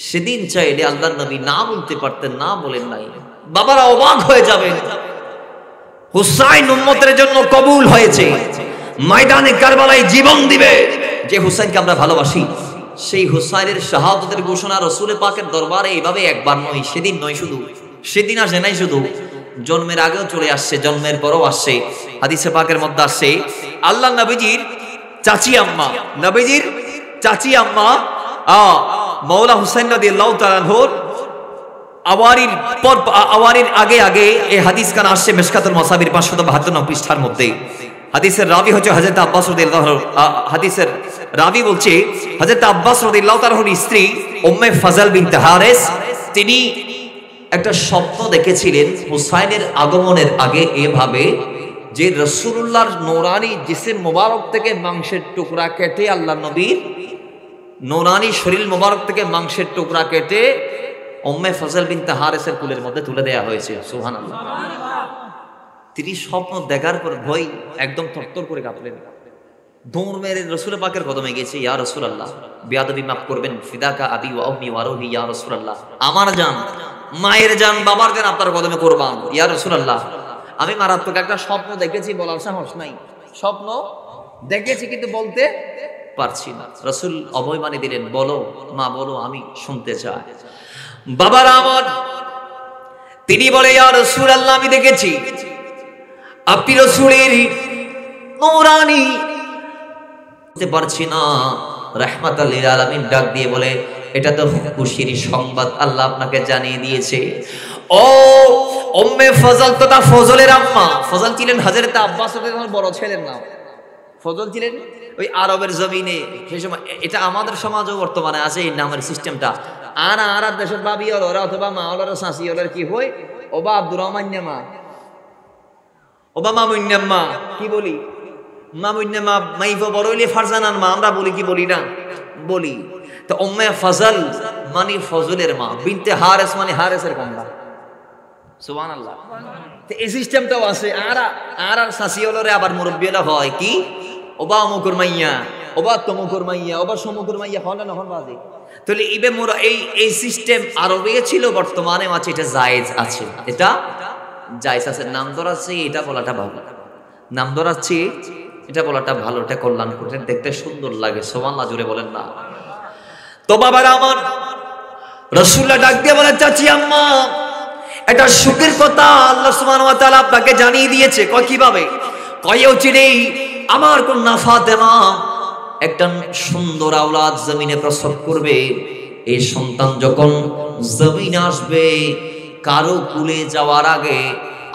সেদিন চাইলে আল্লাহর নবী না বলতে পারতেন, না বলেন নাই। বাবারা অবাক হয়ে যাবেন, হুসাইন উম্মতের জন্য কবুল হয়েছে, ময়দানে কারবালায় জীবন দিবে। যে হুসাইনকে আমরা ভালোবাসি, সেই হুসাইনের শাহাদাতের ঘোষণা রাসূল পাকের দরবারে এইভাবে একবার নয়, সেদিন নয়, শুধু সেদিন আসে নাই, শুধু জন্মের আগেও চলে আসছে, জন্মের পরও আসছে। হাদিসে পাকের মধ্যে আসছে আল্লাহ নবীজির চাচি আম্মা, নবীজির চাচি আম্মা মাওলা হুসাইন রাদিয়াল্লাহু তাআলা আনহুর আওয়ারির আগে আগে এই হাদিস কান আসছে মিশকাতুল মাসাবির 572 পৃষ্ঠার মধ্যে। হাদিসের রাবি হচ্ছে হযরত আব্বাস রাদিয়াল্লাহু, হাদিসের রাবি বলছে হযরত আব্বাস রাদিয়াল্লাহু তাআলার স্ত্রী উম্মে ফাজল বিনত হারিস, তিনি একটা স্বপ্ন দেখেছিলেন হুসাইনের আগমনের আগে, এভাবে যে রাসূলুল্লাহর নূরানি জিসিম মোবারক থেকে মাংসের টুকরা কেটে, আল্লাহ নবীর নূরানি শরীর মোবারক থেকে মাংসের টুকরা কেটে উম্মে ফাজল বিনত হারিসের কুলের মধ্যে তুলে দেয়া হয়েছে। সুবহানাল্লাহ। তিনি স্বপ্ন দেখার পর ভয় একদম থরথর করে কাঁপলেন, দৌড় মেরে রাসূল পাকের কদমে গেছে, ইয়া রাসূলুল্লাহ বেয়াদবি মাফ করবেন, ফিদাকা আবি ওয়া উম্মি ওয়া রূহি, ইয়া রাসূলুল্লাহ আমার জান, মায়ের জান, বাবার জান আপনার কদমে কুরবান, ইয়া রাসূলুল্লাহ আমি মারাত্মক একটা স্বপ্ন দেখেছি, বলার সাহস নাই, স্বপ্ন দেখেছি কিন্তু বলতে পারছি না। রাসূল অভয় বাণী দিলেন, বলো মা বলো, আমি শুনতে চাই। বাবার আমার, তিনি বলে, ইয়া রাসূলুল্লাহ আমি দেখেছি আপনি রাসূলের নূরানি বলতে পারছি না। রাহমাতাল লিল আলামিন ডাক দিয়ে বলে, এটা তো খুশির সংবাদ, আল্লাহ আপনাকে জানিয়ে দিয়েছে। ও উম্মে ফজল, তো তা ফজলের আম্মা। ফজল ছিলেন হযরত আব্বাস রাদিয়াল্লাহু বড় ছেলের নাম। ফজল ছিলেন ওই আরবের জমিনে সেই সময়, এটা আমাদের সমাজও বর্তমানে আছে এই নামের সিস্টেমটা। আর আরব দেশের বাবি ওরা অথবা মা ওরা শাসি ওরা কি হয়, ওবা আব্দুর রহমান মা, ওবা মামুন্নাম্মা, কি বলি মামুন্নাম্মা, মাইফা বড় হইলে ফারজানার মা আমরা বলি, কি বলি না বলি। তো উম্মে ফজল মানে ফজলের মা, বিনতে হারিস মানে হারিসের কন্যা। সুবহানাল্লাহ। তো এই সিস্টেমটাও আছে। আর শাসি ওলরে আবার মুরব্বিরা হয় কি, ওবা অমুকুর মাইয়া, ওবা তমুকুর মাইয়া, ওবা সমুকুর মাইয়া, হল না হল বাজে। তাহলে ইবে মোরা এই সিস্টেম আরবে ছিল, বর্তমানে আছে, এটা জায়েজ আছে, এটা জায়েজ আছে। নাম ধরাচ্ছে এটা বলাটা ভালো, নাম ধরাচ্ছে এটা বলাটা ভালো, এটা কল্যাণ করতে দেখতে সুন্দর লাগে। সুবহানাল্লাহ, জুড়ে বলেন না। তো বাবারা আমার, রাসূলুল্লাহ ডাক দিয়ে বলে, চাচি আম্মা এটা সুখের কথা আল্লাহ সুবহানাহু ওয়া তাআলা আপনাকে জানিয়ে দিয়েছে। কয় কিভাবে? কয় চিনেই আমার কন্যা ফাতেমা একটা সুন্দর আওলাদ জমিনে প্রসব করবে। এই সন্তান যখন জমিনে আসবে, কারো কুলে যাওয়ার আগে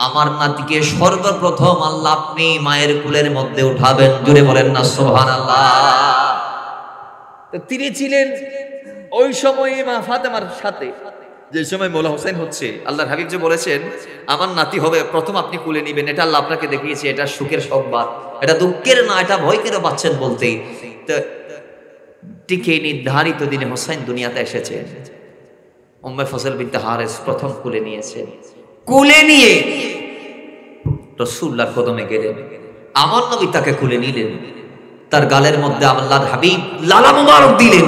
আমার নাতিকে সর্বপ্রথম আল্লাহ আপনি মায়ের কুলের মধ্যে উঠাবেন। জোরে বলেন না সুবহানাল্লাহ। তো তিনি ছিলেন ওই সময়ে মা ফাতেমার সাথে, যে সময় মৌলা হোসেন হচ্ছে। আল্লাহর হাবিব যে বলেছেন আমার নাতি হবে, প্রথম আপনি কুলে নিবেন, এটা আল্লাহ আপনাকে দেখিয়েছে। এটা সুখের সংবাদ, এটা দুঃখের না, এটা ভয় কেন পাচ্ছেন বলতেই। তো টিকে নির্ধারিত দিনে হোসেন দুনিয়াতে এসেছে। উম্মে ফজল বিনতে হারেস প্রথম কুলে নিয়েছেন। কুলে নিয়ে রাসূলুল্লাহর কদমে গেলেন। আমার নবী তাকে কুলে নিলেন, তার গালের মধ্যে আল্লাহর হাবিব লালা মুবারক দিলেন।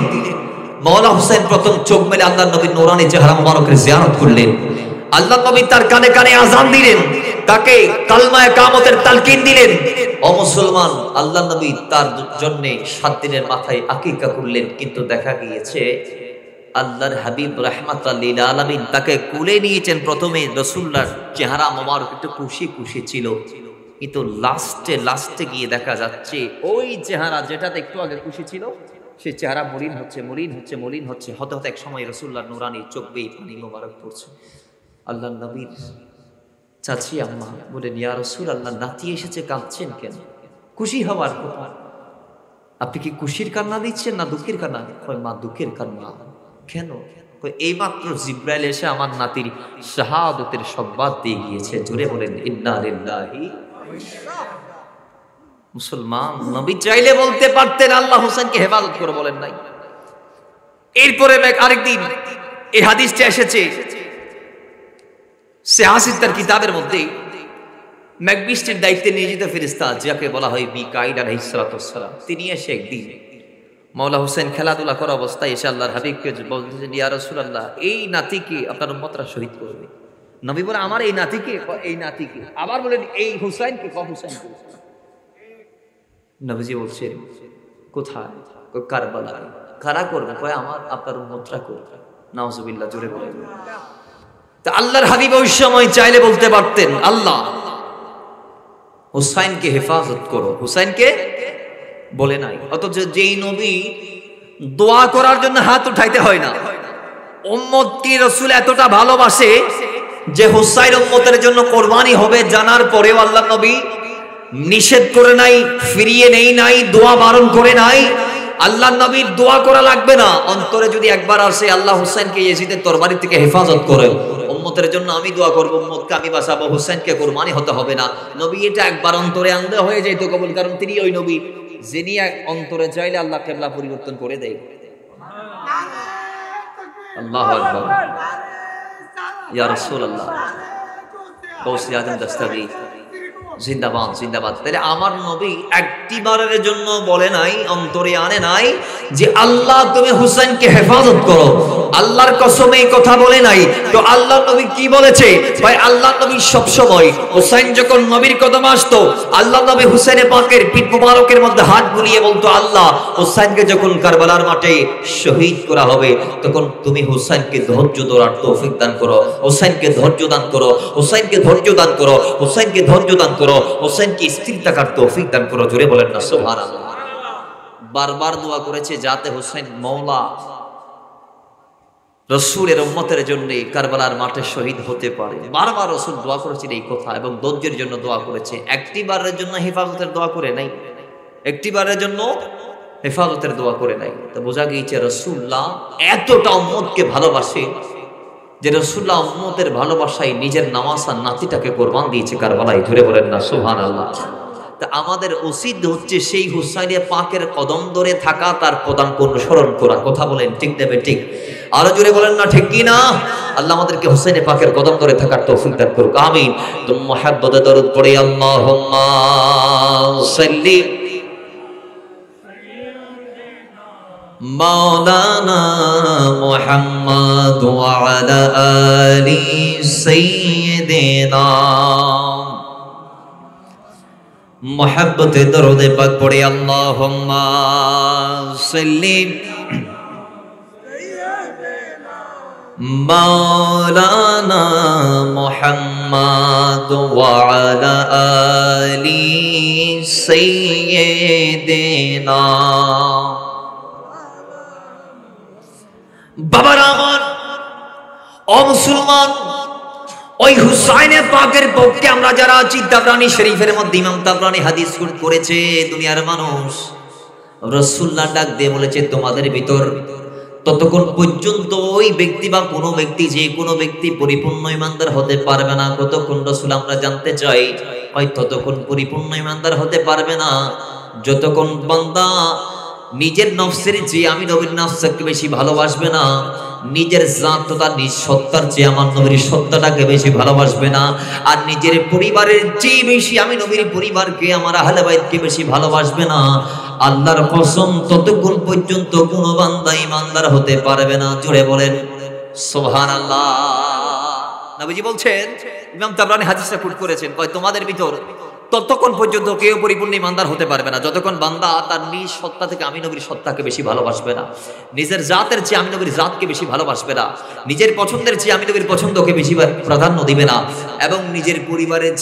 মওলা হোসেন প্রথম চোখ মেলে আল্লাহর নবীর নূরানী চেহারা মুবারকের জিয়ারত করলেন। আল্লাহর নবী তার কানে কানে আযান দিলেন, তাকে কালমা ইকামতের তালকিন দিলেন। ও মুসলমান, আল্লাহর নবী তার জন্য 7 দিনের মাথায় আকিকা করলেন। কিন্তু দেখা গিয়েছে আল্লাহর হাবিব রাহমাতুল লিল আলামিন তাকে কুলে নিয়েছেন। প্রথমে রাসূলুল্লাহর চেহারা মোবারক একটু খুশি খুশি ছিল, কিন্তু লাস্টে গিয়ে দেখা যাচ্ছে ওই চেহারা যেটাতে একটু আগে খুশি ছিল, সেই চেহারা মলিন হচ্ছে। হতে এক সময় রাসূলুল্লাহর নূরানী চোখ বেয়ে পানি মোবারক পড়ছে। আল্লাহর নবীর চাচি আম্মা বলেন, ইয়া রাসূলুল্লাহ, নাতি এসেছে, কাঁদছেন কেন? খুশি হওয়ার কথা, আপনি কি খুশির কান্না দিচ্ছেন না দুঃখের কান্না? কয় মা দুঃখের কান্না। কেন? কয় এইমাত্র জিবরাইল এসে আমার নাতির শাহাদাতের সংবাদ দিয়ে গিয়েছে। জোরে বলেন ইন্না লিল্লাহি। মুসলমান, নবী চাইলে বলতে পারতেন আল্লাহ হোসেনকে হেফাজত করে, বলেন নাই। এরপরে আরেকদিন এই হাদিসটা এসেছে সিয়াসিত তার কিতাবের মধ্যে। মেঘবৃষ্টির দায়িত্বে নিয়োজিত ফেরেশতা যাকে বলা হয় মিকাঈল আলাইহিস সালাতু ওয়াস সালাম, তিনি এসে একদিন মওলা হোসেন খেলাধুলা করা অবস্থায় এসে আল্লাহর হাবিবকে বলতেছেন, ইয়া রাসূলুল্লাহ, এই নাতিকে আপনার উম্মতরা শহীদ করবে। নবী বলে, আমার এই নাতিকে? এই নাতিকে। আবার বলেন, এই হুসাইনকে? হুসাইনকে। নবীজি বলছেন, কোথায়? কারবালায়। কারা করবে? কয় আমার আপনার উম্মতরা করবে। নাউজুবিল্লাহ, জোরে বলেন। তা আল্লাহর হাবিব ওই সময় চাইলে বলতে পারতেন, আল্লাহ হুসাইনকে হেফাজত করো, হুসাইনকে বলে নাই। অথচ যেই নবী দোয়া করার জন্য হাত উঠাইতে হয় না, উম্মতকে রাসূল এতটা ভালোবাসে যে হুসাইন উম্মতের জন্য কোরবানি হবে জানার পরেও আল্লাহর নবী নিষেধ করে নাই, ফিরিয়ে নেই নাই, দোয়া বারণ করে নাই। আল্লাহর নবীর দোয়া করা লাগবে না, অন্তরে যদি একবার আসে আল্লাহ হুসাইনকে ইয়াজিদের তরবারি থেকে হেফাজত করে, উম্মতের জন্য আমি দোয়া করব, উম্মতকে আমি বাঁচাবো, হুসাইনকে কুরবানি হতে হবে না। নবী এটা একবার অন্তরে আনতে হয়ে যেত কবুল, কারণ তিনি ওই নবী যিনি অন্তরে চাইলে আল্লাহ কিবলা পরিবর্তন করে দেয়। আল্লাহু আকবার। ইয়া রাসূলুল্লাহ, গৌসে আজম দস্তগীর জিন্দাবাদ, জিন্দাবাদ। তাহলে আমার নবী একটিবারের জন্য বলে নাই, অন্তরে আনে নাই যে আল্লাহ তুমি হুসাইনকে হেফাজত করো। আল্লাহর কসমে এই কথা বলে নাই। তো আল্লাহর নবী কি বলেছে? ভাই আল্লাহর নবী সব সময় হুসাইন যখন নবীর কদমে আসতো, আল্লাহর নবী হুসাইনের পাকের পিঠ মোবারকের মধ্যে হাত বুলিয়ে বলতো, আল্লাহ হুসাইনকে যখন কারবালার মাঠে শহীদ করা হবে তখন তুমি হুসাইনকে ধৈর্য ধরার তৌফিক দান করো, হুসাইনকে ধৈর্য দান করো, হুসাইনকে ধৈর্য দান করো, হুসাইনকে ধৈর্য দান করো, হোসেনকে স্থির থাকার তৌফিক দান করো। জোরে বলেন না সুবহানাল্লাহ। বারবার দোয়া করেছে যাতে হোসেন মওলা রাসূলের উম্মতের জন্য কারবালার মাঠে শহীদ হতে পারে। বারবার রাসূল দোয়া করেছেন এই কথা, এবং ধৈর্যের জন্য দোয়া করেছে। একটিবারের জন্য হেফাজতের দোয়া করে নাই, একটিবারের জন্য হেফাজতের দোয়া করে নাই। তো বোঝা গিয়েছে রাসূলুল্লাহ এতটা উম্মতকে ভালোবাসে যে রাসূলুল্লাহ উম্মতের ভালোবাসায় নিজের নামাসা নাতিটাকে কোরবান দিয়েছে কারবালায়। ধরে বলেন না সুবহানাল্লাহ। তা আমাদের উচিত হচ্ছে সেই হুসাইনে পাকের কদম ধরে থাকা, তার পদাঙ্ক অনুসরণ করা। কথা বলেন ঠিক দেবে ঠিক? আরো জোরে বলেন না ঠিক কি না? আল্লাহ আমাদেরকে হুসাইনে পাকের কদম ধরে থাকার তৌফিক দান করুক, আমিন। তো মুহাব্বতে দরুদ পড়ে আল্লাহুম্মা সাল্লি মাওলানা মুহাম্মদ ওয়া আলা আলি সাইয়্যিদিনা। মুহাব্বতে দরুদে পাক পড়ে আল্লাহুম্মা সাল্লি মাওলানা মুহাম্মদ ওয়া আলা আলি সাইয়্যিদিনা। বাবারা আমার, ও মুসলমান, ওই হুসাইনে পাকের পক্ষে আমরা যারা আছি, তাবরানী শরীফের মধ্যে ইমাম তাবরানী হাদিস করেছে, দুনিয়ার মানুষ রাসূলুল্লাহ ডাক দিয়ে বলেছে, তোমাদের ভিতর ততক্ষণ পর্যন্ত ওই ব্যক্তি বা কোনো ব্যক্তি, যে কোনো ব্যক্তি পরিপূর্ণ ইমানদার হতে পারবে না। কতক্ষণ রাসূল আমরা জানতে চাই, ওই ততক্ষণ পরিপূর্ণ ইমানদার হতে পারবে না যতক্ষণ বান্দা নিজের নফসের চেয়ে আমি নবীর নফসকে বেশি ভালোবাসবে না, নিজের জাত তথা নিজ সত্তার চেয়ে আমার নবীর সত্তাটাকে বেশি ভালোবাসবে না, আর নিজের পরিবারের চেয়ে বেশি আমি নবীর পরিবারকে, আমার আহলে বাইতকে বেশি ভালোবাসবে না। আল্লাহর কসম, ততক্ষণ পর্যন্ত কোনো বান্দা ইমানদার হতে পারবে না। জোরে বলেন সুবহানাল্লাহ। নবীজি বলছেন, ইমাম তাবরানী হাদিসটা কোট করেছেন, কয় তোমাদের ভিতর ততক্ষণ পর্যন্ত কেউ পরিপূর্ণ ইমানদার হতে পারবে না যতক্ষণ বান্দা তার নিজ সত্তা থেকে আমি নবীর সত্তাকে বেশি ভালোবাসবে না, নিজের জাতের চেয়ে আমি নবীর জাতকে বেশি ভালোবাসবে না, নিজের পছন্দের চেয়ে আমি নবীর পছন্দকে বেশি প্রাধান্য দিবে না, এবং নিজের পরিবারের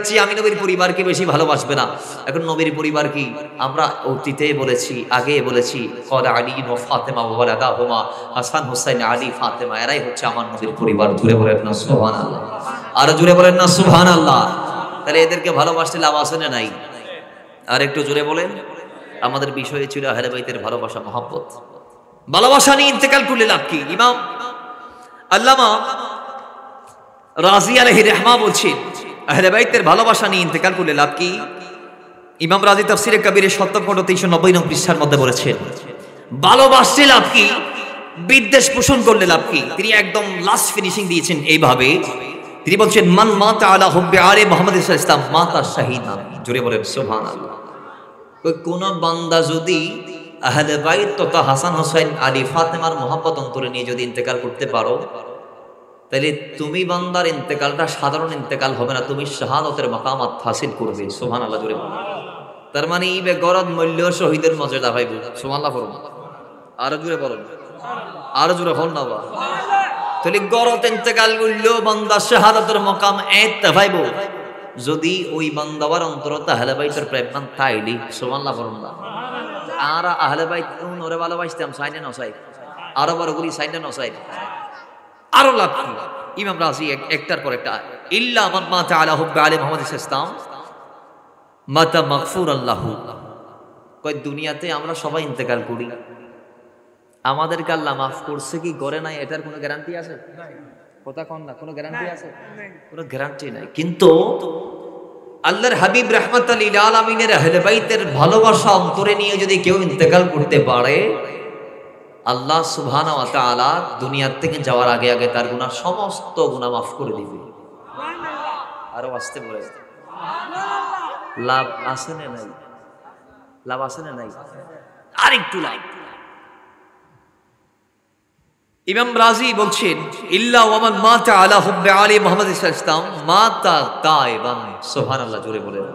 চেয়ে আমি নবীর পরিবারকে বেশি ভালোবাসবে না। এখন নবীর পরিবার কি? আমরা অতীতে বলেছি, আগে বলেছি, কদ আলী ও ফাতেমা ওয়ালাদাহুমা, হাসান হুসাইন আলী ফাতেমা, এরাই হচ্ছে আমার নবীর পরিবার। জুড়ে বলেন না সুবহানাল্লাহ, আর জুড়ে বলেন না সুবহানাল্লাহ। তাহলে এদেরকে ভালোবাসতে লাভ আছে না নাই? আর একটু জোরে বলেন। আমাদের বিষয় ছিল আহলে বাইতের ভালোবাসা, মহব্বত। ভালোবাসা নিয়ে ইন্তেকাল করলে লাভ কি? ইমাম আল্লামা রাজি আলাইহি রাহমা বলছেন, আহলে বাইতের ভালোবাসা নিয়ে ইন্তেকাল করলে লাভ কি? ইমাম রাজি তাফসিরে কবিরের ৭০-৩৯৯ নং পৃষ্ঠার মধ্যে বলেছেন, ভালোবাসতে লাভ কি, বিদ্বেষ পোষণ করলে লাভ কি? তিনি একদম লাস্ট ফিনিশিং দিয়েছেন এইভাবে, তিনি বলছেন, মান মাতা আলা হুব্বি আলি মুহাম্মদ সাল্লাল্লাহু আলাইহি ওয়াসাল্লাম মাতা শাহীদান। জোরে বলেন সুবহানাল্লাহ। কোন বান্দা যদি আহলে বাইত তথা হাসান হুসাইন আলী ফাতেমার মহব্বত অন্তরে নিয়ে যদি ইন্তেকাল করতে পারো, তাহলে তুমি বান্দার ইন্তেকালটা সাধারণ ইন্তেকাল হবে না, তুমি শাহাদাতের মাকামাত হাসিল করবে। সুবহানাল্লাহ জোরে বলেন। তার মানে ইবে গরদ মূল্য শহীদের মর্যাদা পাইব। সুবহানাল্লাহ পড়ুন, আরো জোরে বলুন, আরো জোরে হল না বা। তাহলে গরদ ইন্তেকাল করলো বান্দা শাহাদাতের মাকাম এতে পাইব যদি ওই বান্দার অন্তরতে আহলে বাইতের প্রেম তাইলি। সুবহানাল্লাহ পড়ুন না। আর আহলে বাইত ওরে ভালোবাসতাম, সাইনে নসাই, আরো বড় গুলি সাইনে নসাই, আরো লাভ কি? ইমাম রাজি একটার পর একটা, ইল্লা মান মাতা আলা হুব্বি আলি মুহাম্মদ সাল্লাল্লাহু আলাইহি ওয়াসাল্লাম মাতা মাগফুরান লাহু। কয় দুনিয়াতে আমরা সবাই ইন্তেকাল করি, আমাদেরকে আল্লাহ মাফ করছে কি করে নাই এটার কোনো গ্যারান্টি আছে? কথা কন না, কোনো গ্যারান্টি আছে? কোনো গ্যারান্টি নাই। কিন্তু আল্লাহর হাবিব রাহমাতাল লিল আলামিনের আহলে বাইতের ভালোবাসা অন্তরে নিয়ে যদি কেউ ইন্তেকাল করতে পারে, আল্লাহ সুবহানাহু ওয়া তাআলা দুনিয়ার থেকে যাওয়ার আগে আগে তার গুনাহ, সমস্ত গুনাহ মাফ করে দিবে। আরো আসতে বলে, লাভ আছে না নাই? লাভ আছে না নাই? আরেকটু লাভ। ইমাম রাজি বলছেন, ইল্লা ওয়ামান মাতা আলা হুব্বি আলি মুহাম্মদ সাল্লাল্লাহু আলাইহি ওয়াসাল্লাম মাতা তাইবান। সুবহানাল্লাহ জোরে বলেন।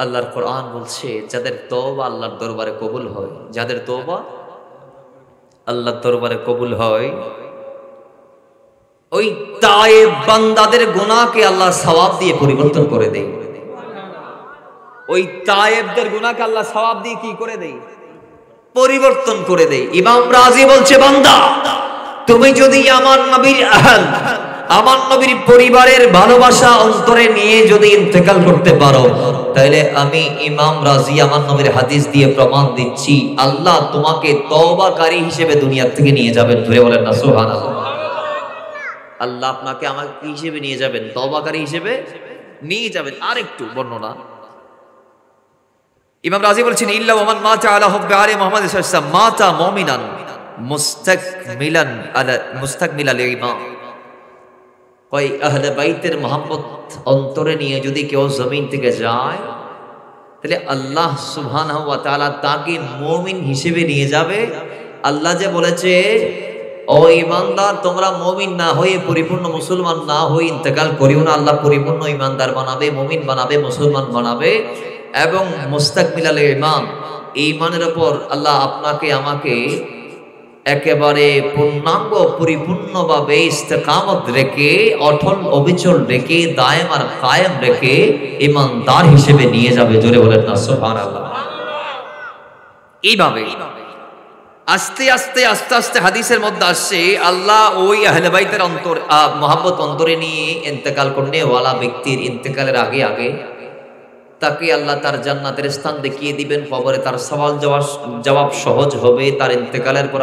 আল্লাহর কোরআন বলছে, যাদের তওবা আল্লাহর দরবারে কবুল হয়, যাদের তওবা আল্লাহর দরবারে কবুল হয়, ওই তায়েব বান্দাদের গুনাহকে আল্লাহ সওয়াব দিয়ে পরিবর্তন করে দেয়। ওই তায়েবদের গুনাহকে আল্লাহ সওয়াব দিয়ে কি করে দেয়? পরিবর্তন করে দেয়। ইমাম রাজি বলছে, বান্দা তুমি যদি আমার নবীর আহল, আমার নবীর পরিবারের ভালোবাসা অন্তরে নিয়ে যদি ইন্তেকাল করতে পারো, তাহলে আমি ইমাম রাজি আমার নবীর হাদিস দিয়ে প্রমাণ দিচ্ছি, আল্লাহ তোমাকে তওবাকারী হিসেবে দুনিয়া থেকে নিয়ে যাবেন। ধরে বলেন না সুবহানাল্লাহ। আল্লাহ আপনাকে আমাকে কি হিসেবে নিয়ে যাবেন? তওবাকারী হিসেবে নিয়ে যাবেন। আরেকটু বর্ণনা, ইমাম রাজি বলছেন, ইল্লা ওয়ামান মাতা আলা হুব্বি আলি মুহাম্মদ সাল্লাল্লাহু আলাইহি ওয়াসাল্লাম মাতা মুমিনান মুস্তাকমিলাল ঈমান। কয় আহলে বাইতের মহব্বত অন্তরে নিয়ে যদি কেউ জমিন থেকে যায়, তাহলে আল্লাহ সুবহানাহু ওয়া তাআলা তাকে মুমিন হিসেবে নিয়ে যাবে। আল্লাহ যে বলেছে, ও ঈমানদার, তোমরা মুমিন না হয়ে, পরিপূর্ণ মুসলমান না হয়ে ইন্তেকাল করিও না, আল্লাহ পরিপূর্ণ ঈমানদার বানাবে, মুমিন বানাবে, মুসলমান বানাবে, এবং মুস্তাকমিলাল ঈমান, ঈমানের উপর আল্লাহ আপনাকে আমাকে একেবারে পূর্ণাঙ্গ পরিপূর্ণভাবে ইস্তেকামত রেখে, অটল অবিচল রেখে, দায়েম আর কায়েম রেখে ইমানদার হিসেবে নিয়ে যাবে। জোরে বলেন না সুবহানাল্লাহ। এইভাবে আস্তে আস্তে আস্তে আস্তে হাদিসের মধ্যে আসছে, আল্লাহ ওই আহলে বাইতের মহাব্বত অন্তরে নিয়ে ইন্তেকাল করনে ওয়ালা ব্যক্তির ইন্তেকালের আগে আগে তাকে আল্লাহ তার জান্নাতের স্থান দেখিয়ে দিবেন। কবরে তার সওয়াল জবাব সহজ হবে। তার ইন্তেকালের পর